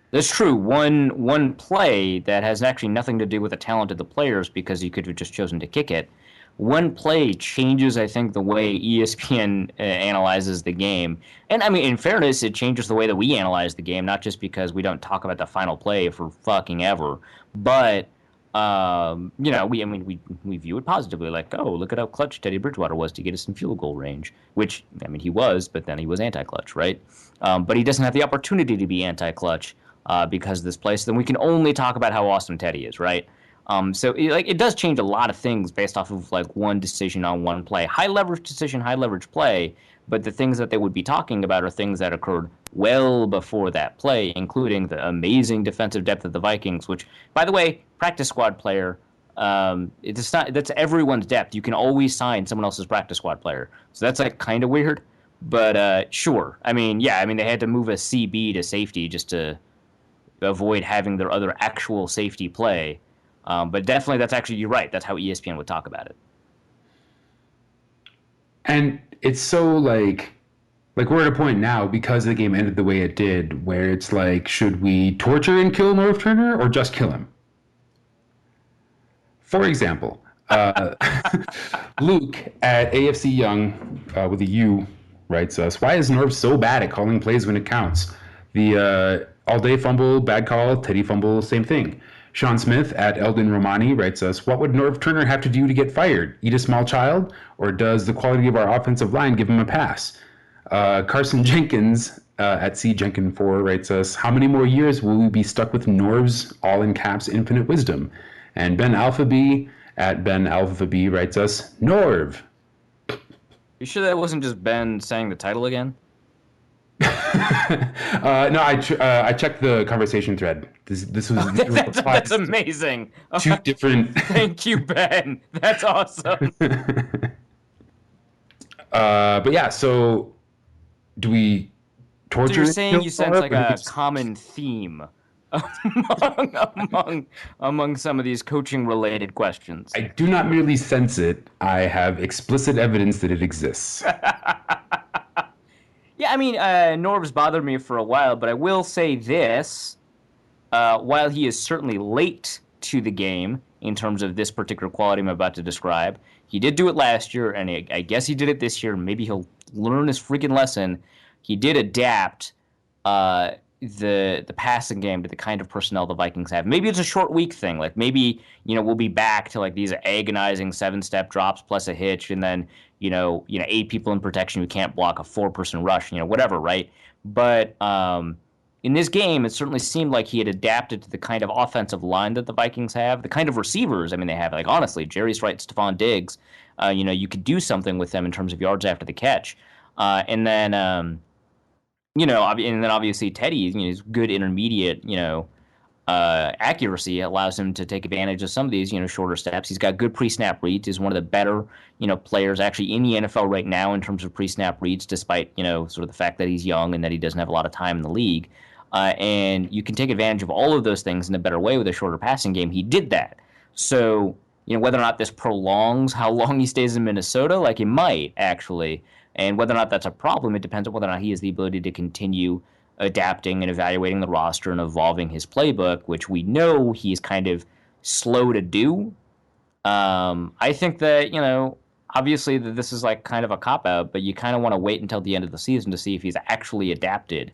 Speaker 2: That's true. One play that has actually nothing to do with the talent of the players because you could have just chosen to kick it. One play changes, I think, the way ESPN analyzes the game. And I mean, in fairness, it changes the way that we analyze the game, not just because we don't talk about the final play for fucking ever, but we view it positively, like, oh, look at how clutch Teddy Bridgewater was to get us in field goal range, which, I mean, he was, but then he was anti-clutch, right? But he doesn't have the opportunity to be anti-clutch because of this play, so then we can only talk about how awesome Teddy is, right? So it does change a lot of things based off of like one decision on one play. High leverage decision, high leverage play, but the things that they would be talking about are things that occurred well before that play, including the amazing defensive depth of the Vikings, which, by the way, practice squad player, that's everyone's depth. You can always sign someone else's practice squad player. So that's like kind of weird, but sure. I mean, they had to move a CB to safety just to avoid having their other actual safety play. But definitely, that's actually, you're right. That's how ESPN would talk about it.
Speaker 1: And it's so like we're at a point now because the game ended the way it did, where it's like, should we torture and kill Norv Turner or just kill him? For example, Luke at AFC Young with a U writes us, why is Norv so bad at calling plays when it counts? The all-day fumble, bad call, Teddy fumble, same thing. Sean Smith at Eldon Romani writes us, what would Norv Turner have to do to get fired? Eat a small child? Or does the quality of our offensive line give him a pass? Carson Jenkins at CJenkin4 writes us, how many more years will we be stuck with Norv's all in caps infinite wisdom? And Ben Alpha B at Ben Alpha B writes us, Norv.
Speaker 2: You sure that wasn't just Ben saying the title again?
Speaker 1: No, I checked the conversation thread. This was
Speaker 2: that's amazing.
Speaker 1: Two different.
Speaker 2: Thank you, Ben. That's awesome.
Speaker 1: But yeah, so do we torture?
Speaker 2: So you're saying you sense like a common theme among some of these coaching related questions?
Speaker 1: I do not merely sense it. I have explicit evidence that it exists.
Speaker 2: Yeah, I mean, Norv's bothered me for a while, but I will say this. While he is certainly late to the game in terms of this particular quality I'm about to describe, he did do it last year, and I guess he did it this year. Maybe he'll learn his freaking lesson. He did adapt the passing game to the kind of personnel the Vikings have. Maybe it's a short week thing. Like maybe, we'll be back to like these agonizing 7-step drops plus a hitch and then, 8 people in protection who can't block a 4-person rush, whatever, right? But in this game, it certainly seemed like he had adapted to the kind of offensive line that the Vikings have, the kind of receivers, they have. Like, honestly, Jerry's right, Stephon Diggs, you could do something with them in terms of yards after the catch. And then obviously Teddy, his good intermediate, accuracy allows him to take advantage of some of these, shorter steps. He's got good pre-snap reads. He's one of the better, players actually in the NFL right now in terms of pre-snap reads, despite, sort of the fact that he's young and that he doesn't have a lot of time in the league. And you can take advantage of all of those things in a better way with a shorter passing game. He did that. So, whether or not this prolongs how long he stays in Minnesota, like it might actually, and whether or not that's a problem, it depends on whether or not he has the ability to continue adapting and evaluating the roster and evolving his playbook, which we know he's kind of slow to do. I think that, obviously this is like kind of a cop out, but you kind of want to wait until the end of the season to see if he's actually adapted.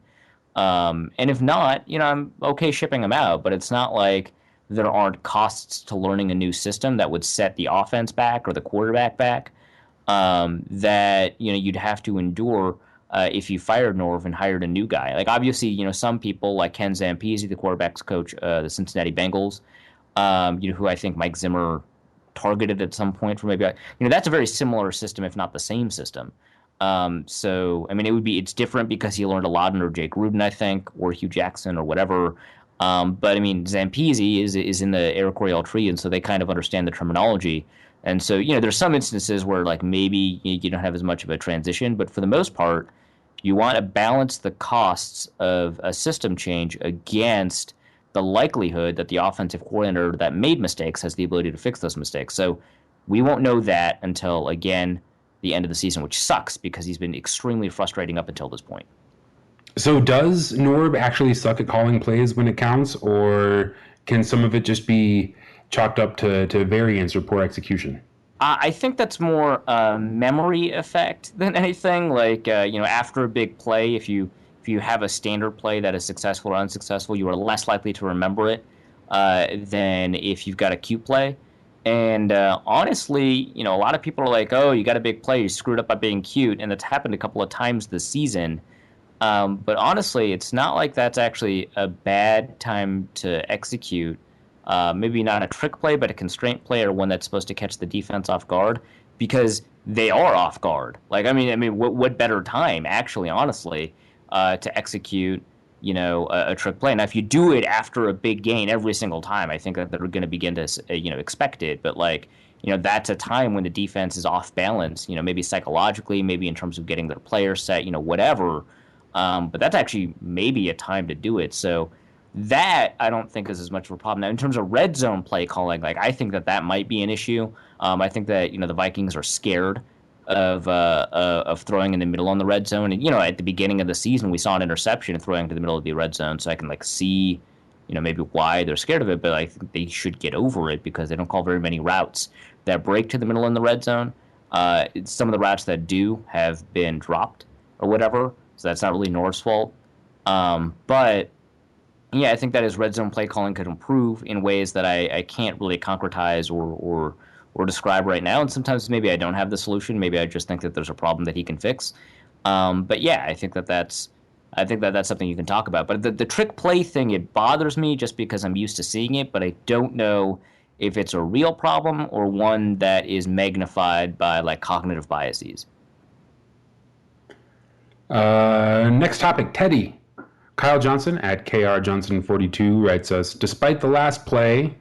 Speaker 2: And if not, I'm okay shipping him out, but it's not like there aren't costs to learning a new system that would set the offense back or the quarterback back, that you'd have to endure if you fired Norv and hired a new guy. Like obviously, some people like Ken Zampese, the quarterbacks coach, the Cincinnati Bengals, who I think Mike Zimmer targeted at some point for maybe, that's a very similar system, if not the same system. So I mean, it's different because he learned a lot under Jake Gruden, I think, or Hugh Jackson or whatever. But I mean, Zampese is in the Eric Coryell tree, and so they kind of understand the terminology. And so, there's some instances where like maybe you don't have as much of a transition, but for the most part, you want to balance the costs of a system change against the likelihood that the offensive coordinator that made mistakes has the ability to fix those mistakes. So we won't know that until, again, the end of the season, which sucks because he's been extremely frustrating up until this point.
Speaker 1: So does Norb actually suck at calling plays when it counts, or can some of it just be chalked up to variance or poor execution?
Speaker 2: I think that's more memory effect than anything. Like after a big play, if you have a standard play that is successful or unsuccessful, you are less likely to remember it than if you've got a cute play. And honestly, a lot of people are like, "Oh, you got a big play, you screwed up by being cute," and that's happened a couple of times this season. But honestly, it's not like that's actually a bad time to execute. Maybe not a trick play, but a constraint play or one that's supposed to catch the defense off guard, because they are off guard. Like, I mean, what better time, actually, honestly, to execute, a trick play? Now, if you do it after a big gain every single time, I think that they're going to begin to, expect it. But like, that's a time when the defense is off balance. Maybe psychologically, maybe in terms of getting their players set, whatever. But that's actually maybe a time to do it. So that I don't think is as much of a problem. Now, in terms of red zone play calling, like I think that might be an issue. I think that the Vikings are scared of throwing in the middle on the red zone. And at the beginning of the season, we saw an interception throwing to the middle of the red zone, so I can like see maybe why they're scared of it. But I think they should get over it because they don't call very many routes that break to the middle in the red zone. Some of the routes that do have been dropped or whatever, so that's not really North's fault. But yeah, I think that his red zone play calling could improve in ways that I can't really concretize or describe right now. And sometimes maybe I don't have the solution. Maybe I just think that there's a problem that he can fix. But yeah, I think that's something you can talk about. But the trick play thing, it bothers me just because I'm used to seeing it, but I don't know if it's a real problem or one that is magnified by like cognitive biases.
Speaker 1: Next topic, Teddy. Kyle Johnson at KRJohnson42 writes us, despite the last play,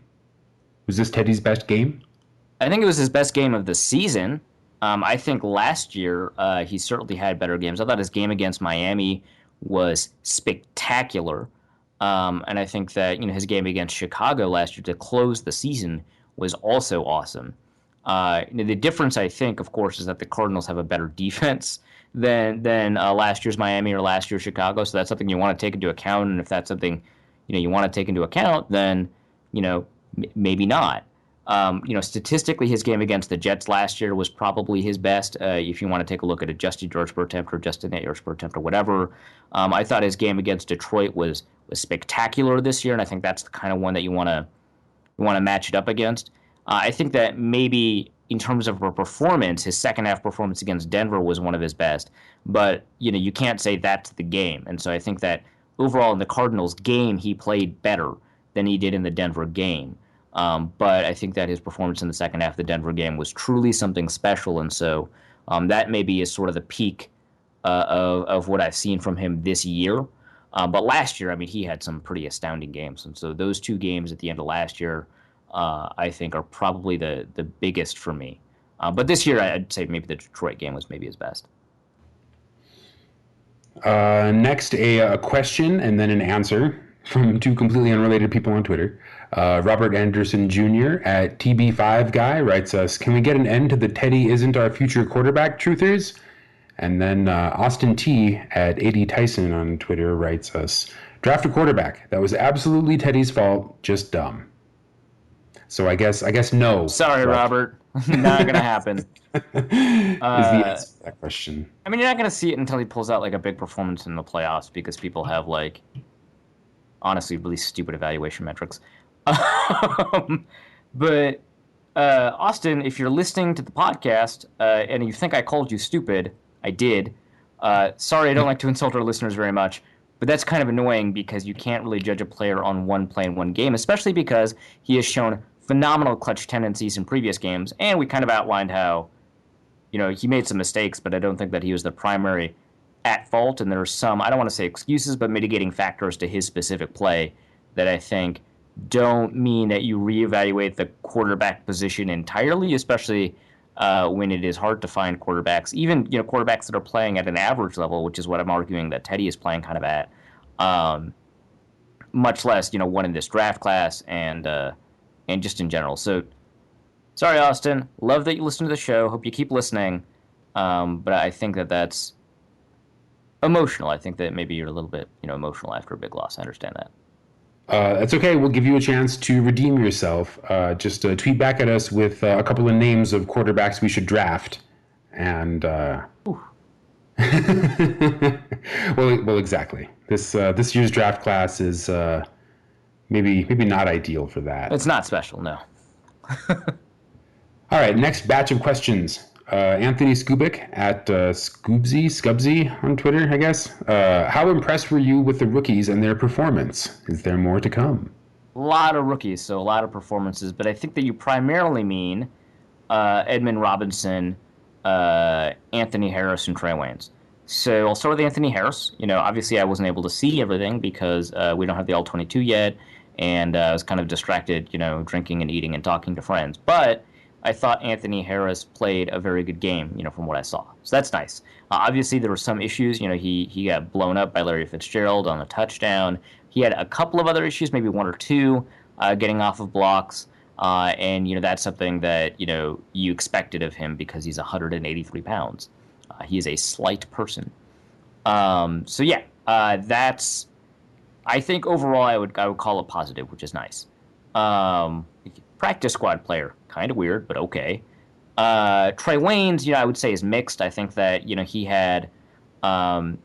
Speaker 1: was this Teddy's best game?
Speaker 2: I think it was his best game of the season. I think last year he certainly had better games. I thought his game against Miami was spectacular. And I think that his game against Chicago last year to close the season was also awesome. The difference, I think, of course, is that the Cardinals have a better defense than last year's Miami or last year's Chicago. So that's something you want to take into account. And if that's something you want to take into account, then maybe not. Statistically, his game against the Jets last year was probably his best. If you want to take a look at adjusted yards per attempt or adjusted net yards per attempt or whatever, I thought his game against Detroit was spectacular this year, and I think that's the kind of one that you want to match it up against. I think that maybe in terms of a performance, his second half performance against Denver was one of his best. But you can't say that's the game, and so I think that overall in the Cardinals game, he played better than he did in the Denver game. But I think that his performance in the second half of the Denver game was truly something special, and so that maybe is sort of the peak of what I've seen from him this year. But last year, I mean, he had some pretty astounding games, and so those two games at the end of last year, I think, are probably the biggest for me. But this year, I'd say maybe the Detroit game was maybe his best.
Speaker 1: Next, a question and then an answer from two completely unrelated people on Twitter. Robert Anderson Jr. at TB5 Guy writes us, can we get an end to the Teddy isn't our future quarterback truthers? And then Austin T. at AD Tyson on Twitter writes us, draft a quarterback. That was absolutely Teddy's fault, just dumb. So I guess no.
Speaker 2: Sorry, Robert. Not gonna happen.
Speaker 1: Is the answer to that question.
Speaker 2: I mean, you're not gonna see it until he pulls out like a big performance in the playoffs because people have like honestly really stupid evaluation metrics. But Austin, if you're listening to the podcast and you think I called you stupid, I did. Sorry, I don't like to insult our listeners very much, but that's kind of annoying because you can't really judge a player on one play in one game, especially because he has shown phenomenal clutch tendencies in previous games, and we kind of outlined how, he made some mistakes, but I don't think that he was the primary at fault, and there are some, I don't want to say excuses, but mitigating factors to his specific play that I think don't mean that you reevaluate the quarterback position entirely, especially when it is hard to find quarterbacks, even quarterbacks that are playing at an average level, which is what I'm arguing that Teddy is playing kind of at, much less one in this draft class and just in general. So, sorry, Austin. Love that you listen to the show. Hope you keep listening. But I think that that's emotional. I think that maybe you're a little bit emotional after a big loss. I understand that.
Speaker 1: That's okay. We'll give you a chance to redeem yourself. Just tweet back at us with a couple of names of quarterbacks we should draft. And well, exactly. This year's draft class is maybe not ideal for that.
Speaker 2: It's not special, no.
Speaker 1: All right, next batch of questions. Anthony Skubik at Scubsy on Twitter, I guess. How impressed were you with the rookies and their performance? Is there more to come?
Speaker 2: A lot of rookies, so a lot of performances, but I think that you primarily mean Edmund Robinson, Anthony Harris, and Trey Waynes. So I'll start with Anthony Harris. Obviously I wasn't able to see everything because we don't have the All-22 yet, and I was kind of distracted, drinking and eating and talking to friends. But I thought Anthony Harris played a very good game, from what I saw. So that's nice. Obviously, there were some issues. He got blown up by Larry Fitzgerald on a touchdown. He had a couple of other issues, maybe one or two, getting off of blocks. And that's something that, you expected of him because he's 183 pounds. He is a slight person. So, yeah, that's... I think overall I would call it positive, which is nice. Practice squad player, kind of weird, but okay. Trey Waynes, I would say is mixed. I think that he had, there's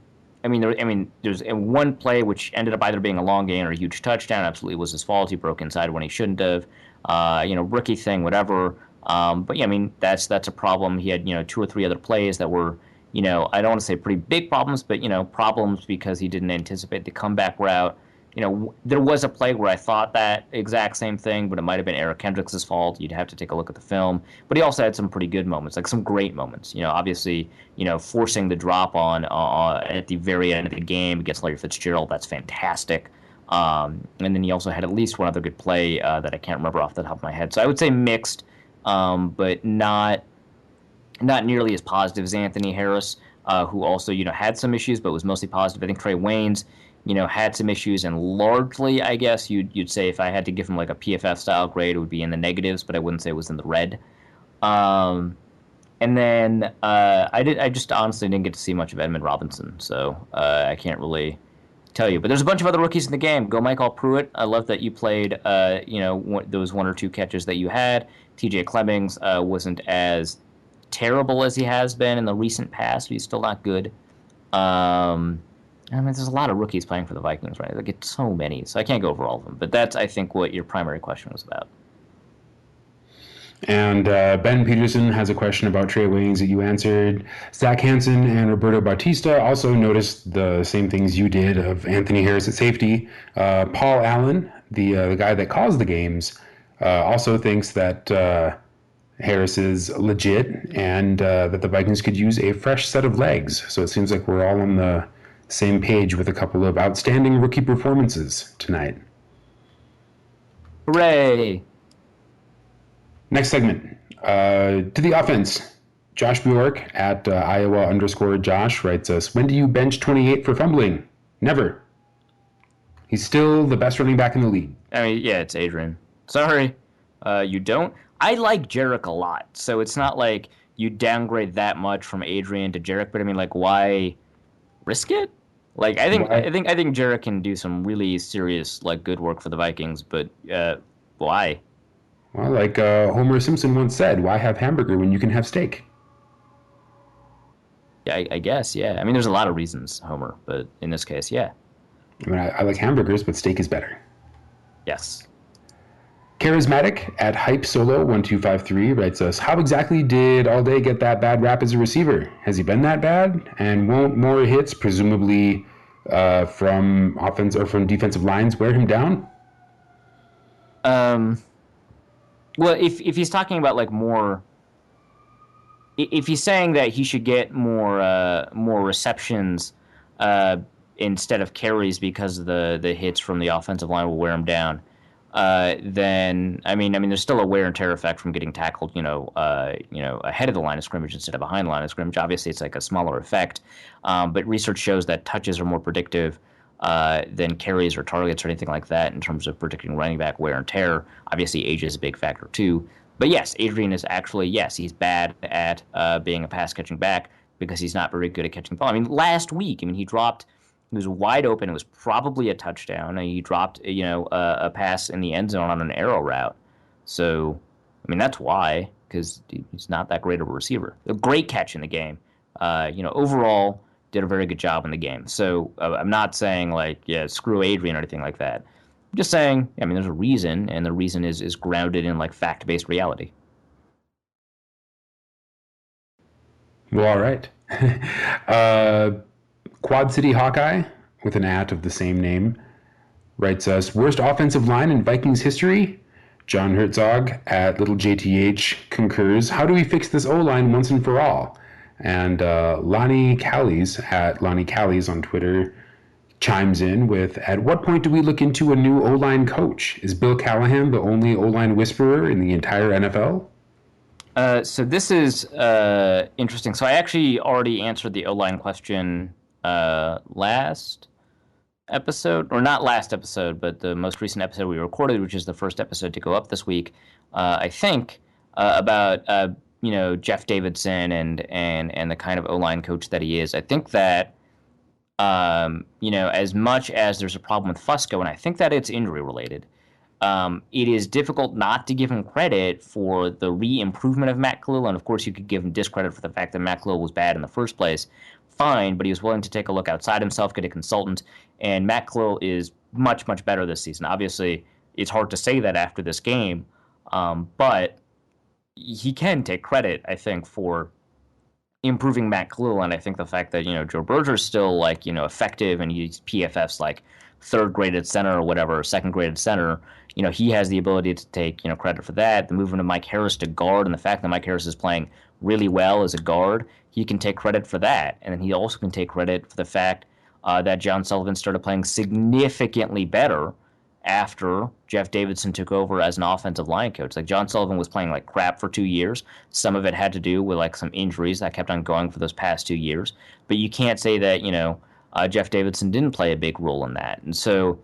Speaker 2: one play which ended up either being a long gain or a huge touchdown. Absolutely was his fault. He broke inside when he shouldn't have. Rookie thing, whatever. But yeah, that's a problem. He had two or three other plays that were I don't want to say pretty big problems, but problems because he didn't anticipate the comeback route. There was a play where I thought that exact same thing, but it might have been Eric Kendricks' fault. You'd have to take a look at the film. But he also had some pretty good moments, like some great moments. Obviously, forcing the drop on at the very end of the game against Larry Fitzgerald, that's fantastic. And then he also had at least one other good play that I can't remember off the top of my head. So I would say mixed, but not nearly as positive as Anthony Harris, who also had some issues, but was mostly positive. I think Trey Waynes had some issues, and largely, I guess you'd say if I had to give him like a PFF style grade, it would be in the negatives, but I wouldn't say it was in the red. And then I just honestly didn't get to see much of Edmund Robinson, so I can't really tell you. But there's a bunch of other rookies in the game. Go Michael Pruitt. I love that you played those one or two catches that you had. TJ Clemmings wasn't as terrible as he has been in the recent past, but he's still not good. There's a lot of rookies playing for the Vikings, right? They get so many, so I can't go over all of them. But that's, I think, what your primary question was about.
Speaker 1: And Ben Peterson has a question about Trey Waynes that you answered. Zach Hansen and Roberto Bautista also noticed the same things you did of Anthony Harris at safety. Paul Allen, the guy that calls the games, also thinks that Harris is legit and that the Vikings could use a fresh set of legs. So it seems like we're all on the same page with a couple of outstanding rookie performances tonight.
Speaker 2: Hooray!
Speaker 1: Next segment. To the offense. Josh Bjork at Iowa_Josh writes us, when do you bench 28 for fumbling? Never. He's still the best running back in the league.
Speaker 2: Yeah, it's Adrian. Sorry. You don't? I like Jarek a lot, so it's not like you downgrade that much from Adrian to Jarek, but why risk it? I think Jarek can do some really serious good work for the Vikings, but why?
Speaker 1: Well, like Homer Simpson once said, why have hamburger when you can have steak?
Speaker 2: Yeah, I guess. Yeah. I mean, there's a lot of reasons, Homer, but in this case, yeah.
Speaker 1: I mean, I like hamburgers, but steak is better.
Speaker 2: Yes.
Speaker 1: Charismatic at Hype Solo 1253 writes us, how exactly did All Day get that bad rap as a receiver? Has he been that bad? And won't more hits, presumably from offense or from defensive lines, wear him down?
Speaker 2: Um. Well, if he's talking about like more, if he's saying that he should get more receptions uh, instead of carries because the hits from the offensive line will wear him down, then I mean, there's still a wear and tear effect from getting tackled, ahead of the line of scrimmage instead of behind the line of scrimmage. Obviously, it's like a smaller effect, but research shows that touches are more predictive than carries or targets or anything like that in terms of predicting running back wear and tear. Obviously, age is a big factor too. But yes, Adrian is actually, yes, he's bad at being a pass catching back because he's not very good at catching the ball. I mean, last week, he was wide open. It was probably a touchdown. And he dropped, a pass in the end zone on an arrow route. So, I mean, that's why, because he's not that great of a receiver. A great catch in the game. Overall, did a very good job in the game. So I'm not saying like, yeah, screw Adrian or anything like that. I'm just saying, I mean, there's a reason, and the reason is grounded in like fact-based reality.
Speaker 1: Well, all right. uh, Quad City Hawkeye, with an at of the same name, writes us, worst offensive line in Vikings history? John Herzog at Little JTH concurs, how do we fix this O-line once and for all? And Lonnie Callies at Lonnie Callies on Twitter chimes in with, at what point do we look into a new O-line coach? Is Bill Callahan the only O-line whisperer in the entire NFL?
Speaker 2: So this is interesting. So I actually already answered the O-line question last episode, or not last episode, but the most recent episode we recorded, which is the first episode to go up this week. I think about Jeff Davidson and the kind of O-line coach that he is. I think that as much as there's a problem with Fusco, and I think that it's injury related, it is difficult not to give him credit for the re-improvement of Matt Kalil, and of course you could give him discredit for the fact that Matt Kalil was bad in the first place. Fine, but he was willing to take a look outside himself, get a consultant, and Matt Kalil is much, much better this season. Obviously, it's hard to say that after this game, but he can take credit, I think, for improving Matt Kalil, and I think the fact that Joe Berger's still like effective and he's PFF's like third graded center or whatever, or second graded center. He has the ability to take credit for that. The movement of Mike Harris to guard and the fact that Mike Harris is playing really well as a guard, he can take credit for that, and then he also can take credit for the fact that John Sullivan started playing significantly better after Jeff Davidson took over as an offensive line coach. Like John Sullivan was playing like crap for 2 years. Some of it had to do with like some injuries that kept on going for those past 2 years. But you can't say that Jeff Davidson didn't play a big role in that. And so,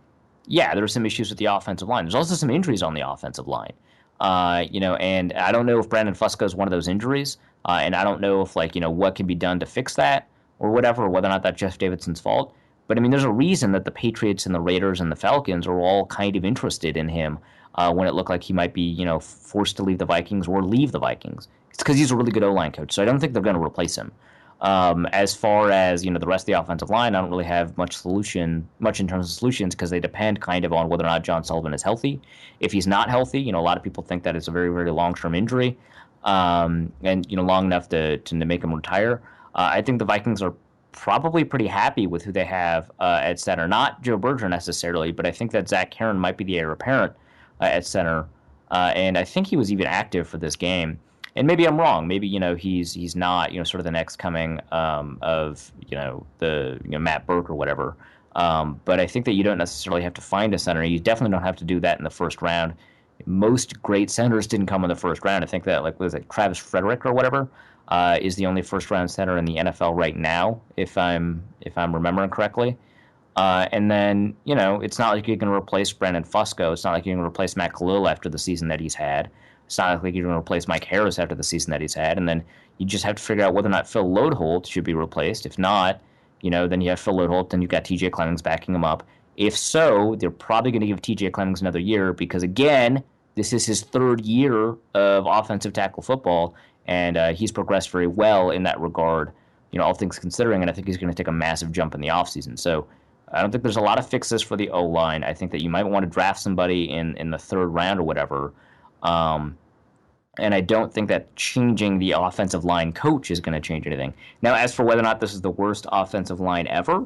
Speaker 2: yeah, there were some issues with the offensive line. There's also some injuries on the offensive line. And I don't know if Brandon Fusco is one of those injuries. And I don't know if what can be done to fix that or whatever, or whether or not that's Jeff Davidson's fault. But I mean, there's a reason that the Patriots and the Raiders and the Falcons are all kind of interested in him when it looked like he might be, forced to leave the Vikings or leave the Vikings. It's because he's a really good O-line coach, so I don't think they're going to replace him. As far as the rest of the offensive line, I don't really have much in terms of solutions because they depend kind of on whether or not John Sullivan is healthy. If he's not healthy, a lot of people think that it's a very, very long-term injury, and long enough to make him retire. I think the Vikings are probably pretty happy with who they have at center. Not Joe Berger necessarily, but I think that Zach Karen might be the heir apparent at center. And I think he was even active for this game. And maybe I'm wrong. Maybe he's not sort of the next coming of the Matt Burke or whatever. But I think that you don't necessarily have to find a center. You definitely don't have to do that in the first round. Most great centers didn't come in the first round. I think that was it Travis Frederick or whatever. Is the only first-round center in the NFL right now, if I'm remembering correctly. And then, it's not like you're going to replace Brandon Fusco. It's not like you're going to replace Matt Kalil after the season that he's had. It's not like you're going to replace Mike Harris after the season that he's had. And then you just have to figure out whether or not Phil Loadholt should be replaced. If not, then you have Phil Loadholt, and you've got TJ Clemmings backing him up. If so, they're probably going to give TJ Clemmings another year because, again, this is his third year of offensive tackle football, and he's progressed very well in that regard, all things considering, and I think he's going to take a massive jump in the offseason. So I don't think there's a lot of fixes for the O-line. I think that you might want to draft somebody in the third round or whatever. And I don't think that changing the offensive line coach is going to change anything. Now, as for whether or not this is the worst offensive line ever,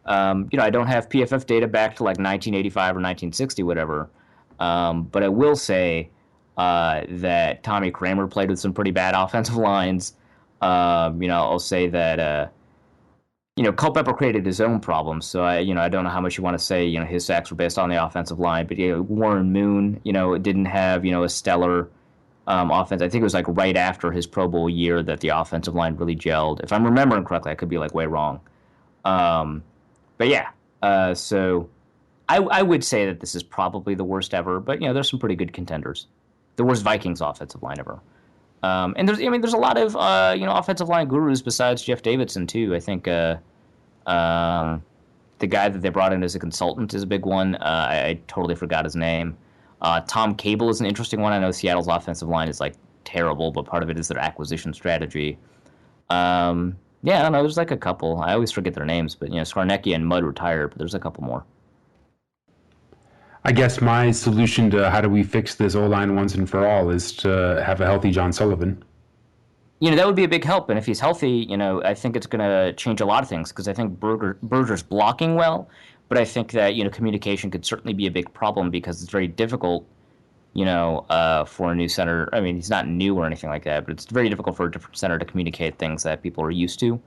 Speaker 2: I don't have PFF data back to like 1985 or 1960, whatever. But I will say that Tommy Kramer played with some pretty bad offensive lines. I'll say that Culpepper created his own problems. So I don't know how much you want to say his sacks were based on the offensive line. But Warren Moon, didn't have a stellar offense. I think it was like right after his Pro Bowl year that the offensive line really gelled. If I'm remembering correctly, I could be like way wrong. But yeah, so I would say that this is probably the worst ever. But there's some pretty good contenders. The worst Vikings offensive line ever. And there's a lot of offensive line gurus besides Jeff Davidson too. I think the guy that they brought in as a consultant is a big one. I totally forgot his name. Tom Cable is an interesting one. I know Seattle's offensive line is like terrible, but part of it is their acquisition strategy. Yeah, I don't know. There's like a couple. I always forget their names, but Skarnecki and Mudd retired, but there's a couple more.
Speaker 1: I guess my solution to how do we fix this O-line once and for all is to have a healthy John Sullivan.
Speaker 2: That would be a big help, and if he's healthy, I think it's going to change a lot of things because I think Berger's blocking well, but I think that communication could certainly be a big problem because it's very difficult, for a new center. I mean, he's not new or anything like that, but it's very difficult for a different center to communicate things that people are used to.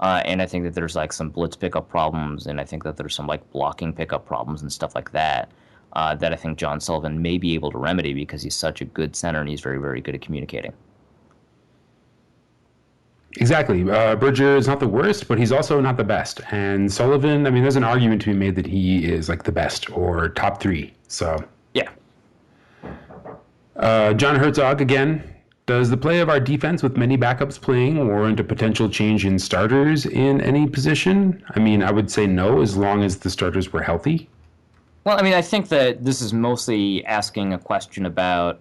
Speaker 2: And I think that there's like some blitz pickup problems, and I think that there's some like blocking pickup problems and stuff like that. That I think John Sullivan may be able to remedy because he's such a good center and he's very, very good at communicating.
Speaker 1: Exactly. Berger is not the worst, but he's also not the best. And Sullivan, I mean, there's an argument to be made that he is like the best or top three. So
Speaker 2: yeah.
Speaker 1: John Herzog again. Does the play of our defense with many backups playing warrant a potential change in starters in any position? I mean, I would say no, as long as the starters were healthy.
Speaker 2: Well, I mean, I think that this is mostly asking a question about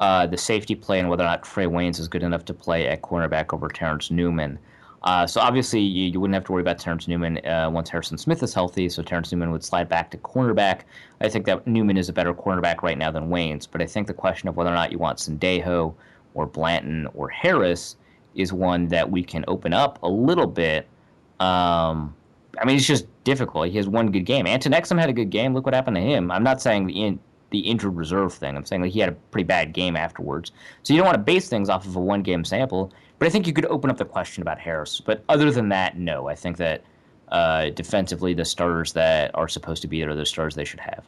Speaker 2: the safety play and whether or not Trey Waynes is good enough to play at cornerback over Terrence Newman. So obviously you wouldn't have to worry about Terrence Newman once Harrison Smith is healthy, so Terrence Newman would slide back to cornerback. I think that Newman is a better cornerback right now than Waynes, but I think the question of whether or not you want Sendejo or Blanton or Harris is one that we can open up a little bit. I mean, it's just difficult. He has one good game. Anton Exum had a good game. Look what happened to him. I'm not saying the injured reserve thing. I'm saying that he had a pretty bad game afterwards. So you don't want to base things off of a one-game sample. But I think you could open up the question about Harris. But other than that, no. I think that defensively, the starters that are supposed to be there are the starters they should have.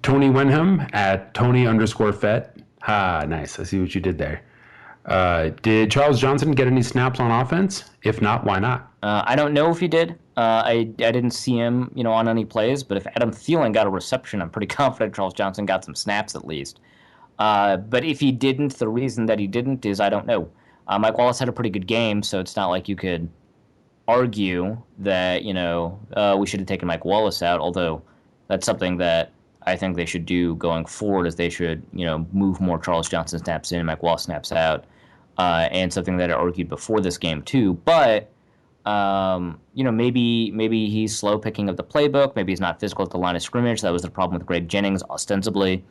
Speaker 1: Tony Wenham at Tony_Fett. Ha, nice. I see what you did there. Did Charles Johnson get any snaps on offense? If not, why not?
Speaker 2: I don't know if he did. I didn't see him, on any plays. But if Adam Thielen got a reception, I'm pretty confident Charles Johnson got some snaps at least. But if he didn't, the reason that he didn't is I don't know. Mike Wallace had a pretty good game, so it's not like you could argue that we should have taken Mike Wallace out. Although that's something that I think they should do going forward, is they should move more Charles Johnson snaps in and Mike Wallace snaps out. And something that I argued before this game too. But maybe he's slow picking up the playbook. Maybe he's not physical at the line of scrimmage. That was the problem with Greg Jennings, ostensibly.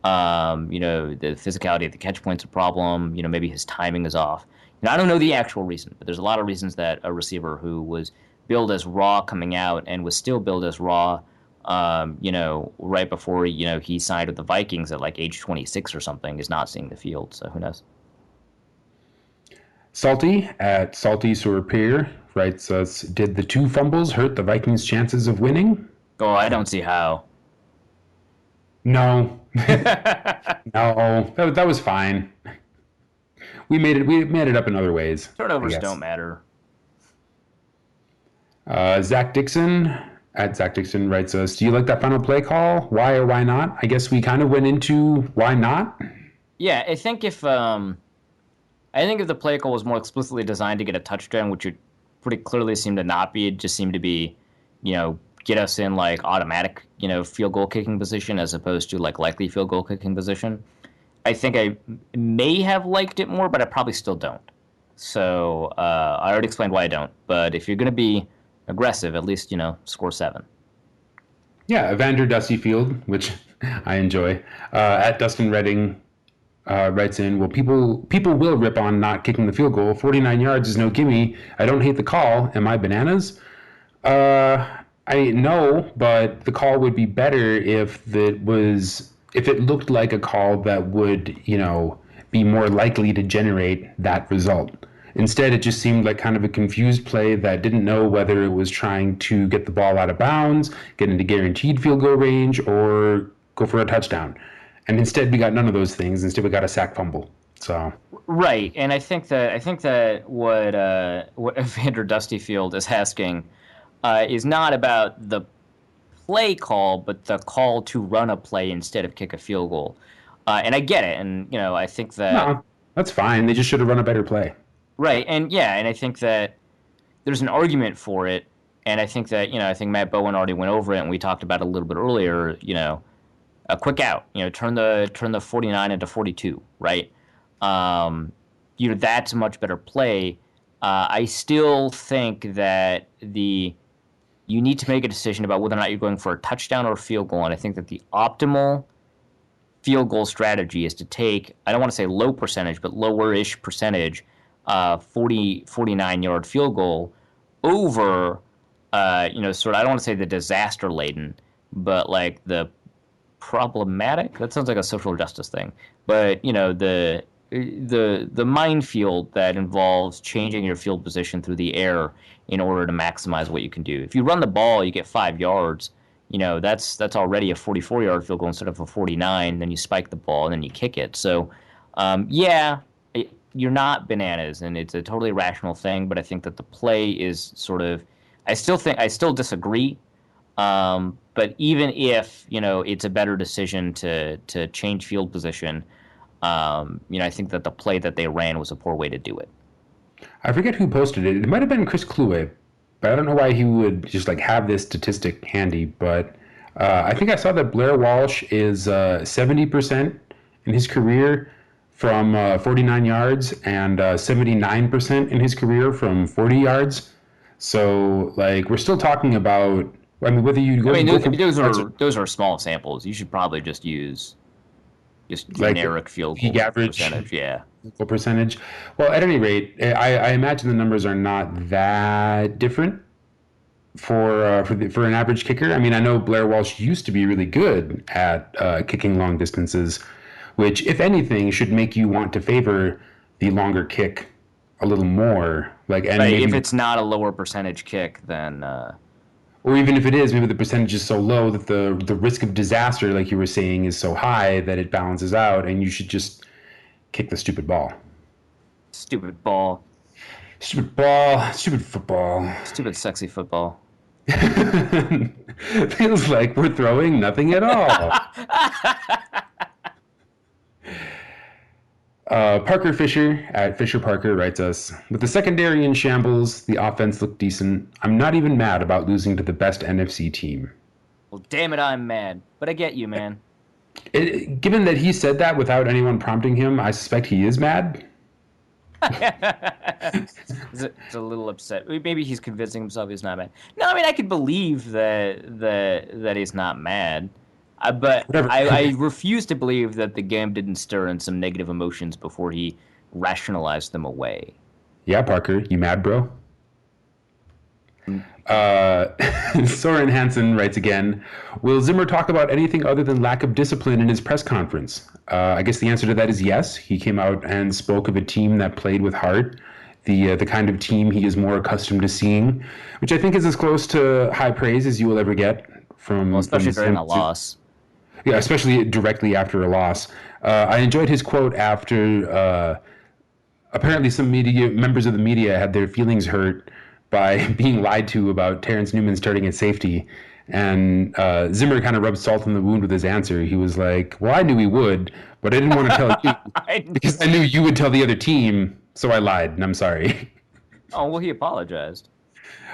Speaker 2: The physicality at the catch point's a problem. Maybe his timing is off. I don't know the actual reason, but there's a lot of reasons that a receiver who was billed as raw coming out and was still billed as raw, right before he signed with the Vikings at like age 26 or something, is not seeing the field. So who knows?
Speaker 1: Salty at Salty Surpier writes us, did the 2 fumbles hurt the Vikings' chances of winning?
Speaker 2: Oh, I don't see how.
Speaker 1: No. No. That was fine. We made it up in other ways.
Speaker 2: Turnovers don't matter.
Speaker 1: Zach Dixon at Zach Dixon writes us, do you like that final play call? Why or why not? I guess we kind of went into why not.
Speaker 2: Yeah, I think if the play call was more explicitly designed to get a touchdown, which it pretty clearly seemed to not be, it just seemed to be, get us in like automatic, field goal kicking position as opposed to like likely field goal kicking position. I think I may have liked it more, but I probably still don't. So I already explained why I don't. But if you're going to be aggressive, at least score 7.
Speaker 1: Yeah, Evander Dusty Field, which I enjoy. At Dustin Redding writes in, well, people will rip on not kicking the field goal. 49 yards is no gimme. I don't hate the call. Am I bananas? I know, but the call would be better if it looked like a call that would, be more likely to generate that result. Instead, it just seemed like kind of a confused play that didn't know whether it was trying to get the ball out of bounds, get into guaranteed field goal range, or go for a touchdown. And instead, we got none of those things. Instead, we got a sack fumble. So
Speaker 2: right, and I think that what Evander Dustyfield is asking is not about the play call, but the call to run a play instead of kick a field goal. And I get it, and I think that
Speaker 1: no, that's fine. They just should have run a better play.
Speaker 2: right, and yeah, and I think that there's an argument for it, and I think that I think Matt Bowen already went over it, and we talked about it a little bit earlier. A quick out, turn the 49 into 42, right? That's a much better play. I still think that you need to make a decision about whether or not you're going for a touchdown or a field goal, and I think that the optimal field goal strategy is to take, I don't want to say low percentage, but lower-ish percentage, 49-yard field goal over, sort of, I don't want to say the disaster-laden, but like the problematic, that sounds like a social justice thing, but, the minefield that involves changing your field position through the air in order to maximize what you can do. If you run the ball, you get 5 yards. That's already a 44-yard field goal instead of a 49. Then you spike the ball and then you kick it. So, you're not bananas, and it's a totally rational thing. But I think that the play is sort of. I still disagree. But even if it's a better decision to change field position, I think that the play that they ran was a poor way to do it.
Speaker 1: I forget who posted it. It might have been Chris Kluwe, but I don't know why he would just like have this statistic handy. But I think I saw that Blair Walsh is 70% in his career from 49 yards and 79% in his career from 40 yards. So like we're still talking about. I mean, whether you go.
Speaker 2: Those are small samples. You should probably just use generic field goal
Speaker 1: average
Speaker 2: percentage. Yeah.
Speaker 1: Percentage. Well, at any rate, I imagine the numbers are not that different for an average kicker. I mean, I know Blair Walsh used to be really good at kicking long distances, which, if anything, should make you want to favor the longer kick a little more. Like, and
Speaker 2: right, if it's not a lower percentage kick, then.
Speaker 1: Or even if it is, maybe the percentage is so low that the risk of disaster, like you were saying, is so high that it balances out, and you should just kick the stupid ball.
Speaker 2: Stupid ball.
Speaker 1: Stupid ball. Stupid football.
Speaker 2: Stupid sexy football.
Speaker 1: Feels like we're throwing nothing at all. Parker Fisher at Fisher Parker writes us, with the secondary in shambles, the offense looked decent. I'm not even mad about losing to the best NFC team.
Speaker 2: Well, damn it, I'm mad. But I get you, man.
Speaker 1: Given that he said that without anyone prompting him, I suspect he is mad.
Speaker 2: He's a little upset. Maybe he's convincing himself he's not mad. No, I mean, I could believe that he's not mad. But I refuse to believe that the game didn't stir in some negative emotions before he rationalized them away.
Speaker 1: Yeah, Parker, you mad, bro? Soren Hansen writes again, will Zimmer talk about anything other than lack of discipline in his press conference? I guess the answer to that is yes. He came out and spoke of a team that played with heart, the kind of team he is more accustomed to seeing, which I think is as close to high praise as you will ever get from...
Speaker 2: Well, especially during a loss.
Speaker 1: Yeah, especially directly after a loss. I enjoyed his quote after apparently some members of the media had their feelings hurt by being lied to about Terrence Newman starting at safety. And Zimmer kind of rubbed salt in the wound with his answer. He was like, well, I knew he would, but I didn't want to tell you because I knew you would tell the other team, so I lied, and I'm sorry.
Speaker 2: Oh, well, he apologized.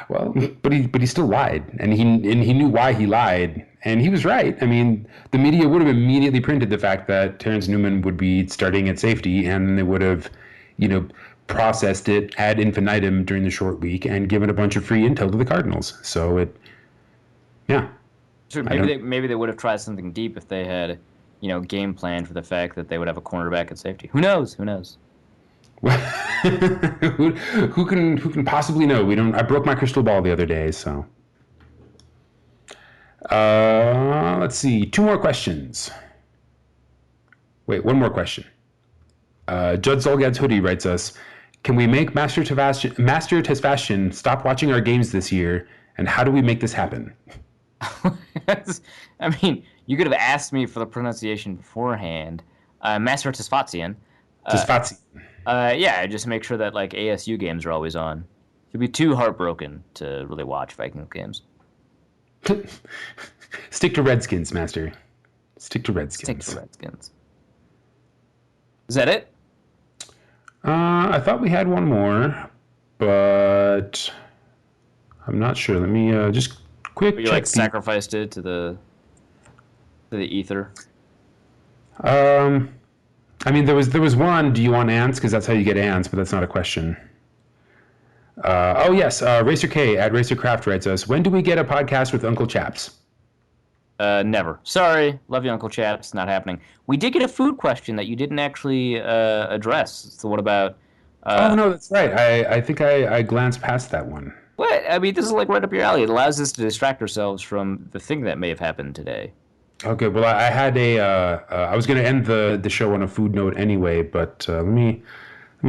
Speaker 1: Well, but he still lied, and he knew why he lied, and he was right. I mean, the media would have immediately printed the fact that Terrence Newman would be starting at safety, and they would have, you know, processed it ad infinitum during the short week and given a bunch of free intel to the Cardinals. So yeah.
Speaker 2: Sure, maybe they would have tried something deep if they had, game plan for the fact that they would have a cornerback at safety. Who knows? Who knows?
Speaker 1: who can possibly know? We don't. I broke my crystal ball the other day, so. Let's see. 2 more questions. Wait, 1 more question. Judd Zolgad's hoodie writes us, can we make Master Tesfashion stop watching our games this year, and how do we make this happen?
Speaker 2: I mean, you could have asked me for the pronunciation beforehand. Master Tesfazian.
Speaker 1: Tesfazian.
Speaker 2: Yeah, just make sure that like ASU games are always on. You'll be too heartbroken to really watch Vikings games.
Speaker 1: Stick to Redskins, Master. Stick to Redskins.
Speaker 2: Stick to Redskins. Is that it?
Speaker 1: I thought we had 1 more, but I'm not sure. Let me just quick
Speaker 2: but you
Speaker 1: check.
Speaker 2: Like sacrificed it to the ether.
Speaker 1: I mean, there was one. Do you want ants? Because that's how you get ants, but that's not a question. Oh yes, Racer K at Racercraft writes us, when do we get a podcast with Uncle Chaps?
Speaker 2: Never. Sorry, love you, Uncle Chaps. Not happening. We did get a food question that you didn't actually address. So what about?
Speaker 1: Oh no, that's right. I think I glanced past that one.
Speaker 2: What? I mean, this is like right up your alley. It allows us to distract ourselves from the thing that may have happened today.
Speaker 1: Okay, well, I had I was going to end the show on a food note anyway, but let me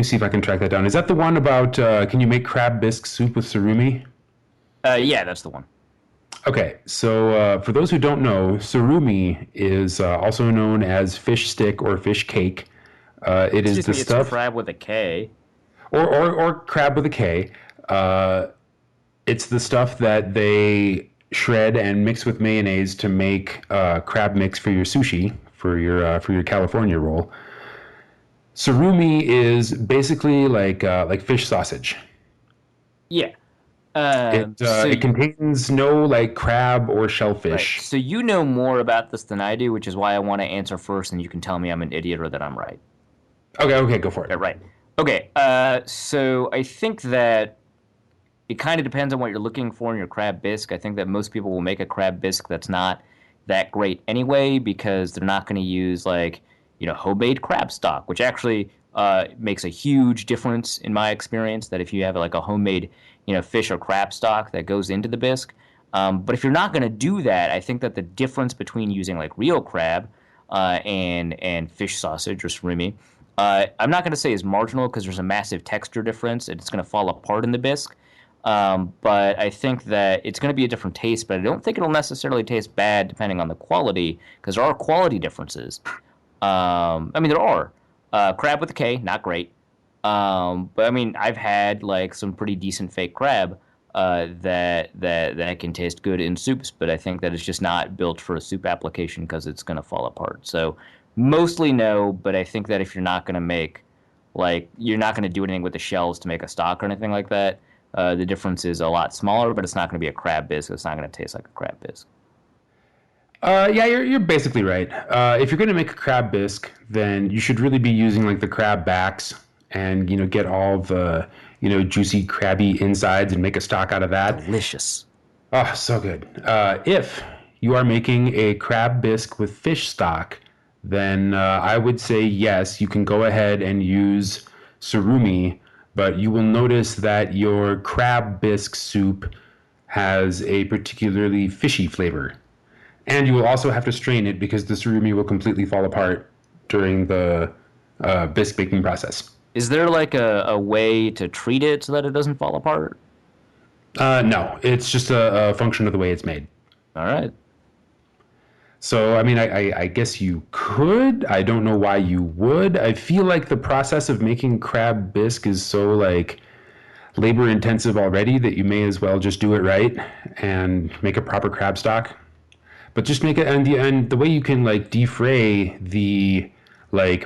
Speaker 1: see if I can track that down. Is that the one about can you make crab bisque soup with surimi?
Speaker 2: Yeah, that's the one.
Speaker 1: Okay, so for those who don't know, surimi is also known as fish stick or fish cake. It is the stuff.
Speaker 2: It's crab with a K.
Speaker 1: Or crab with a K. It's the stuff that they shred and mix with mayonnaise to make crab mix for your sushi, for your California roll. Surimi is basically like fish sausage.
Speaker 2: Yeah.
Speaker 1: It contains no like crab or shellfish.
Speaker 2: Right. So you know more about this than I do, which is why I want to answer first, and you can tell me I'm an idiot or that I'm right.
Speaker 1: Okay, go for it.
Speaker 2: Right. Okay. So I think that it kind of depends on what you're looking for in your crab bisque. I think that most people will make a crab bisque that's not that great anyway because they're not going to use homemade crab stock, which actually makes a huge difference in my experience. That if you have like a homemade fish or crab stock that goes into the bisque. But if you're not going to do that, I think that the difference between using like real crab and fish sausage or surimi, I'm not going to say is marginal because there's a massive texture difference and it's going to fall apart in the bisque. But I think that it's going to be a different taste, but I don't think it'll necessarily taste bad depending on the quality because there are quality differences. I mean, there are. Crab with a K, not great. But I mean, I've had like some pretty decent fake crab that can taste good in soups, but I think that it's just not built for a soup application because it's going to fall apart. So mostly no, but I think that if you're not going to make you're not going to do anything with the shells to make a stock or anything like that, the difference is a lot smaller, but it's not going to be a crab bisque. It's not going to taste like a crab bisque.
Speaker 1: Yeah, you're basically right. If you're going to make a crab bisque, then you should really be using like the crab backs and get all the juicy crabby insides and make a stock out of that.
Speaker 2: Delicious.
Speaker 1: Oh, so good. If you are making a crab bisque with fish stock, then I would say yes, you can go ahead and use surimi, but you will notice that your crab bisque soup has a particularly fishy flavor. And you will also have to strain it because the surimi will completely fall apart during the bisque baking process.
Speaker 2: Is there like a way to treat it so that it doesn't fall apart?
Speaker 1: No, it's just a function of the way it's made.
Speaker 2: All right.
Speaker 1: So, I mean, I guess you could. I don't know why you would. I feel like the process of making crab bisque is so labor intensive already that you may as well just do it right and make a proper crab stock. But just make it, and the way you can defray the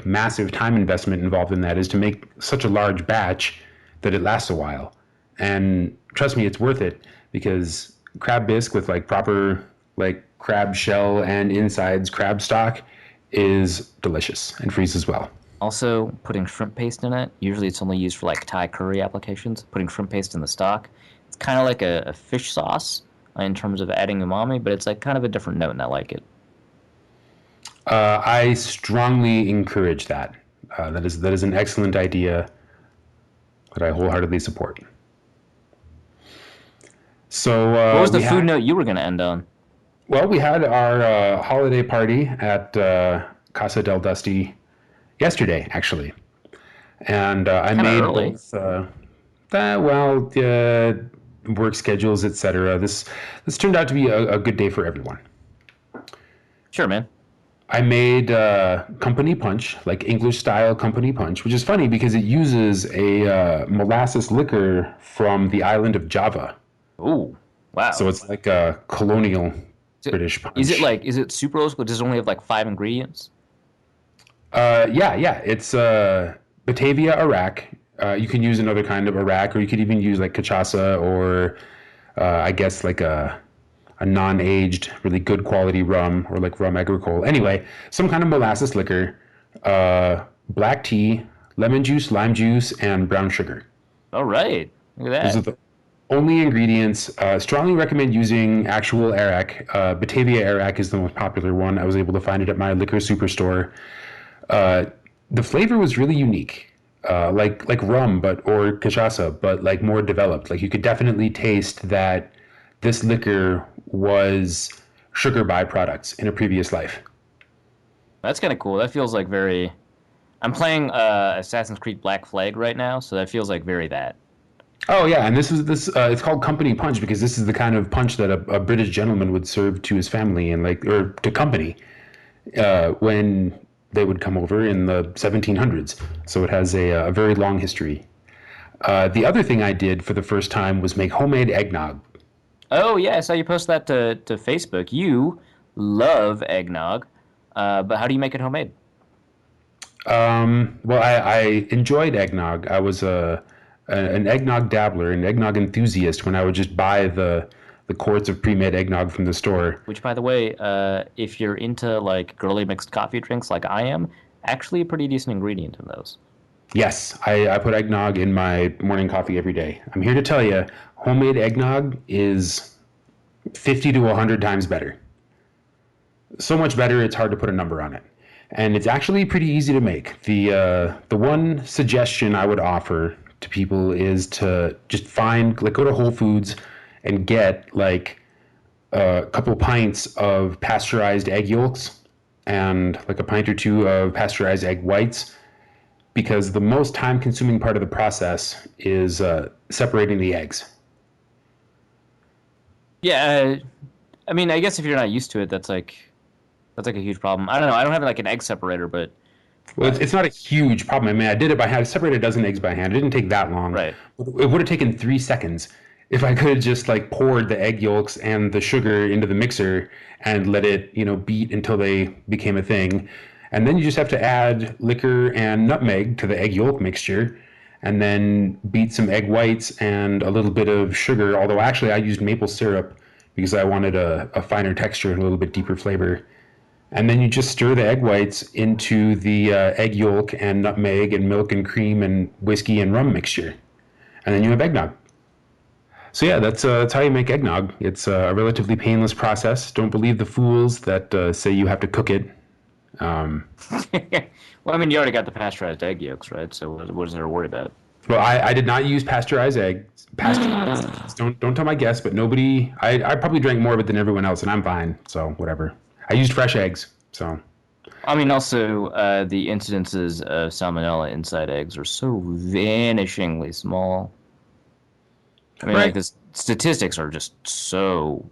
Speaker 1: massive time investment involved in that is to make such a large batch that it lasts a while. And trust me, it's worth it because crab bisque with like proper like crab shell and insides crab stock is delicious and freezes well.
Speaker 2: Also, putting shrimp paste in it. Usually, it's only used for like Thai curry applications. Putting shrimp paste in the stock. It's kind of like a fish sauce in terms of adding umami, but it's like kind of a different note, and I like it.
Speaker 1: I strongly encourage that. That is an excellent idea that I wholeheartedly support. So
Speaker 2: What was the food note you were going to end on?
Speaker 1: well, we had our holiday party at Casa del Dusty yesterday, actually, and I
Speaker 2: Kind of
Speaker 1: made
Speaker 2: early.
Speaker 1: both. Work schedules, etc. This turned out to be a good day for everyone.
Speaker 2: Sure, man.
Speaker 1: I made company punch, like English style company punch, which is funny because it uses a molasses liquor from the island of Java.
Speaker 2: Ooh, wow.
Speaker 1: So it's like a colonial British
Speaker 2: Is it
Speaker 1: punch.
Speaker 2: like, is it super old school? Does it only have like 5 ingredients?
Speaker 1: Yeah. It's Batavia Iraq. You can use another kind of Iraq, or you could even use like cachaça, or I guess like a non-aged, really good quality rum, or like rum agricole. Anyway, some kind of molasses liquor, black tea, lemon juice, lime juice, and brown sugar.
Speaker 2: All right. Look at
Speaker 1: Those are
Speaker 2: that.
Speaker 1: the only ingredients. Strongly recommend using actual Arak. Batavia Arak is the most popular one. I was able to find it at my liquor superstore. The flavor was really unique. Like rum, but or cachaça, but like more developed. Like you could definitely taste that this liquor was sugar byproducts in a previous life.
Speaker 2: That's kind of cool. That feels like very. I'm playing Assassin's Creed Black Flag right now, so that feels like very that.
Speaker 1: Oh yeah, and this. It's called company punch because this is the kind of punch that a British gentleman would serve to his family and like or to company when they would come over in the 1700s. So it has a very long history. The other thing I did for the first time was make homemade eggnog.
Speaker 2: Oh yeah, I saw you post that to Facebook. You love eggnog, but how do you make it homemade?
Speaker 1: Well, I enjoyed eggnog. I was an eggnog dabbler, an eggnog enthusiast when I would just buy the quarts of pre-made eggnog from the store.
Speaker 2: Which, by the way, if you're into like girly mixed coffee drinks like I am, actually a pretty decent ingredient in those.
Speaker 1: Yes, I put eggnog in my morning coffee every day. I'm here to tell you, homemade eggnog is 50 to 100 times better. So much better, it's hard to put a number on it. And it's actually pretty easy to make. The one suggestion I would offer to people is to just find, like, go to Whole Foods and get like a couple pints of pasteurized egg yolks and like a pint or two of pasteurized egg whites, because the most time consuming part of the process is separating the eggs.
Speaker 2: Yeah, I mean, I guess if you're not used to it, that's like a huge problem. I don't know. I don't have like an egg separator, but
Speaker 1: Well, it's not a huge problem. I mean, I did it by hand. I separated a dozen eggs by hand. It didn't take that long.
Speaker 2: right.
Speaker 1: It would have taken 3 seconds if I could have just like poured the egg yolks and the sugar into the mixer and let it, beat until they became a thing. And then you just have to add liquor and nutmeg to the egg yolk mixture and then beat some egg whites and a little bit of sugar. Although actually I used maple syrup because I wanted a finer texture and a little bit deeper flavor. And then you just stir the egg whites into the egg yolk and nutmeg and milk and cream and whiskey and rum mixture. And then you have eggnog. So yeah, that's how you make eggnog. It's a relatively painless process. Don't believe the fools that say you have to cook it.
Speaker 2: Well, I mean, you already got the pasteurized egg yolks, right? So what is there to worry about?
Speaker 1: Well, I did not use pasteurized eggs. Pasteurized eggs. Don't tell my guests, but nobody. I probably drank more of it than everyone else, and I'm fine. So whatever. I used fresh eggs. So
Speaker 2: I mean, also, the incidences of salmonella inside eggs are so vanishingly small. I mean, like
Speaker 1: right.
Speaker 2: the statistics are just so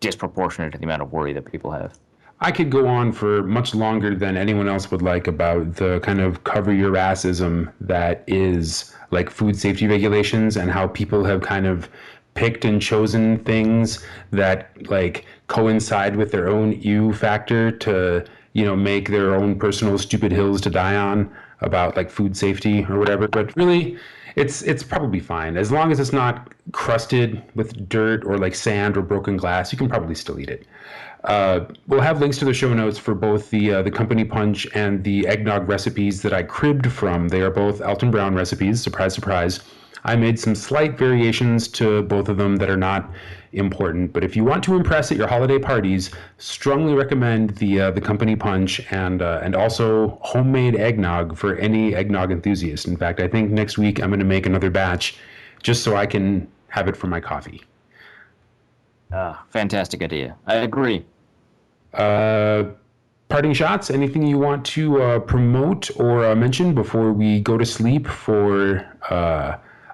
Speaker 2: disproportionate to the amount of worry that people have.
Speaker 1: I could go on for much longer than anyone else would like about the kind of cover your assism that is like food safety regulations and how people have kind of picked and chosen things that like coincide with their own ew factor to, make their own personal stupid hills to die on. about like food safety or whatever. But really, it's probably fine as long as it's not crusted with dirt or like sand or broken glass. You can probably still eat it. We'll have links to the show notes for both the company punch and the eggnog recipes that I cribbed from. They are both Alton Brown recipes. Surprise, surprise. I made some slight variations to both of them that are not important. But if you want to impress at your holiday parties, strongly recommend the company punch and also homemade eggnog for any eggnog enthusiast. In fact, I think next week I'm going to make another batch just so I can have it for my coffee.
Speaker 2: Fantastic idea. I agree.
Speaker 1: Parting shots, anything you want to promote or mention before we go to sleep for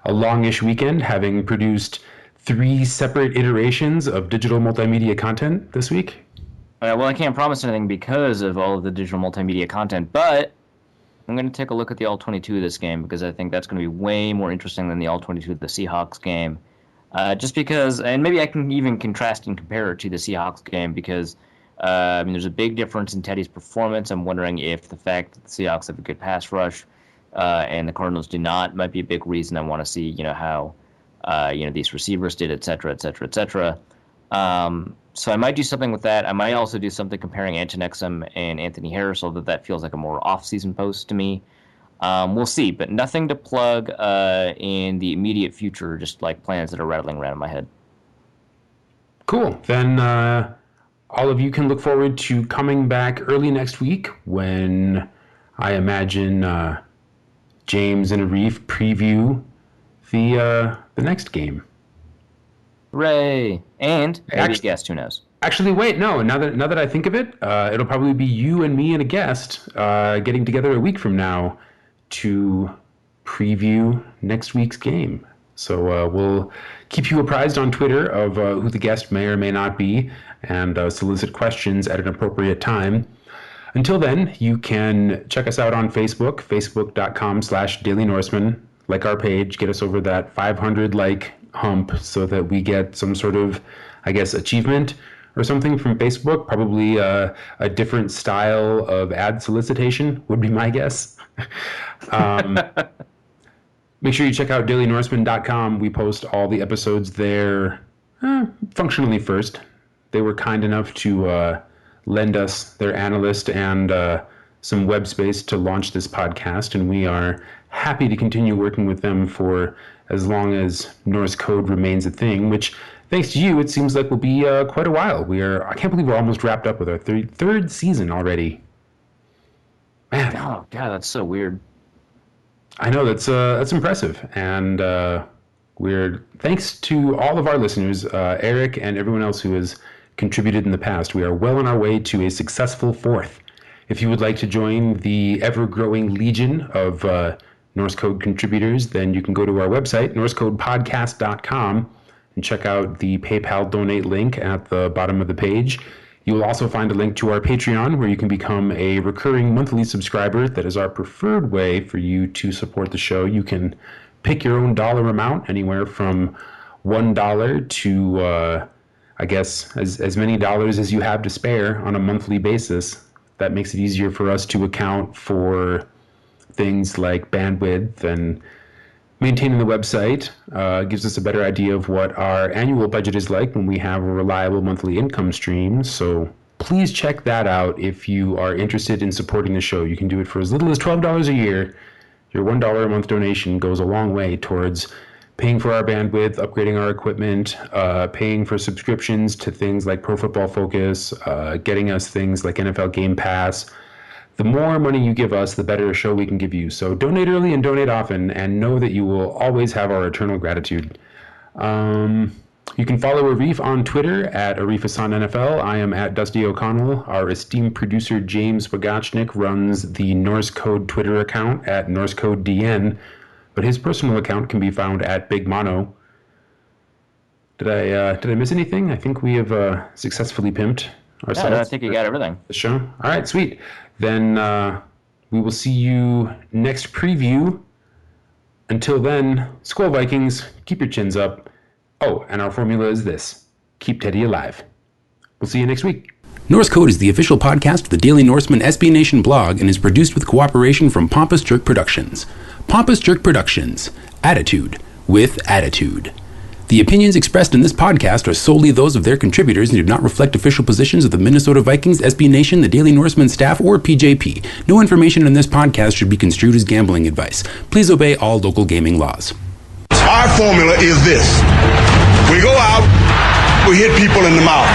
Speaker 1: a longish weekend, having produced 3 separate iterations of digital multimedia content this week?
Speaker 2: Well, I can't promise anything because of all of the digital multimedia content, but I'm going to take a look at the All-22 of this game because I think that's going to be way more interesting than the All-22 of the Seahawks game. Just because, and maybe I can even contrast and compare it to the Seahawks game because, there's a big difference in Teddy's performance. I'm wondering if the fact that the Seahawks have a good pass rush and the Cardinals do not might be a big reason. I want to see, how, these receivers did, et cetera, et cetera, et cetera. So I might do something with that. I might also do something comparing Anton Exum and Anthony Harris, although that feels like a more off-season post to me. We'll see, but nothing to plug in the immediate future, just like plans that are rattling around in my head.
Speaker 1: Cool. Then all of you can look forward to coming back early next week when I imagine James and Arif preview the next game.
Speaker 2: Hooray! And maybe a guest, who knows?
Speaker 1: Actually, wait, no. Now that I think of it, it'll probably be you and me and a guest getting together a week from now to preview next week's game. So we'll keep you apprised on Twitter of who the guest may or may not be and solicit questions at an appropriate time. Until then, you can check us out on Facebook, facebook.com/Daily Norseman. Like our page, get us over that 500 like hump so that we get some sort of, I guess, achievement or something from Facebook. Probably a different style of ad solicitation would be my guess. Make sure you check out dailynorseman.com. We post all the episodes there functionally first. They were kind enough to lend us their analyst and some web space to launch this podcast, and we are happy to continue working with them for as long as Norse code remains a thing, which, thanks to you, it seems like will be quite a while. I can't believe we're almost wrapped up with our third season already. Man.
Speaker 2: Oh, God, that's so weird.
Speaker 1: I know, that's impressive. And thanks to all of our listeners, Eric and everyone else who has contributed in the past. We are well on our way to a successful 4th. If you would like to join the ever-growing legion of Norse Code contributors, then you can go to our website, norsecodepodcast.com, and check out the PayPal donate link at the bottom of the page. You will also find a link to our Patreon, where you can become a recurring monthly subscriber. That is our preferred way for you to support the show. You can pick your own dollar amount, anywhere from $1 to, I guess, as many dollars as you have to spare on a monthly basis. That makes it easier for us to account for things like bandwidth and maintaining the website. Gives us a better idea of what our annual budget is like when we have a reliable monthly income stream. So please check that out if you are interested in supporting the show. You can do it for as little as $12 a year. Your $1 a month donation goes a long way towards paying for our bandwidth, upgrading our equipment, paying for subscriptions to things like Pro Football Focus, getting us things like NFL Game Pass. The more money you give us, the better a show we can give you. So donate early and donate often, and know that you will always have our eternal gratitude. You can follow Arif on Twitter at ArifHassanNFL. I am at Dusty O'Connell. Our esteemed producer James Wagachnik runs the Norse Code Twitter account at NorseCodeDN, but his personal account can be found at Big Mono. Did I miss anything? I think we have successfully pimped ourselves.
Speaker 2: Yeah, no, I think you got everything.
Speaker 1: The show. All right, sweet. Then we will see you next preview. Until then, Skol Vikings, keep your chins up. Oh, and our formula is this: keep Teddy alive. We'll see you next week. Norse Code is the official podcast of the Daily Norseman SB Nation blog and is produced with cooperation from Pompous Jerk Productions. Pompous Jerk Productions. Attitude with attitude. The opinions expressed in this podcast are solely those of their contributors and do not reflect official positions of the Minnesota Vikings, SB Nation, the Daily Norseman staff, or PJP. No information in this podcast should be construed as gambling advice. Please obey all local gaming laws.
Speaker 3: Our formula is this. We go out, we hit people in the mouth.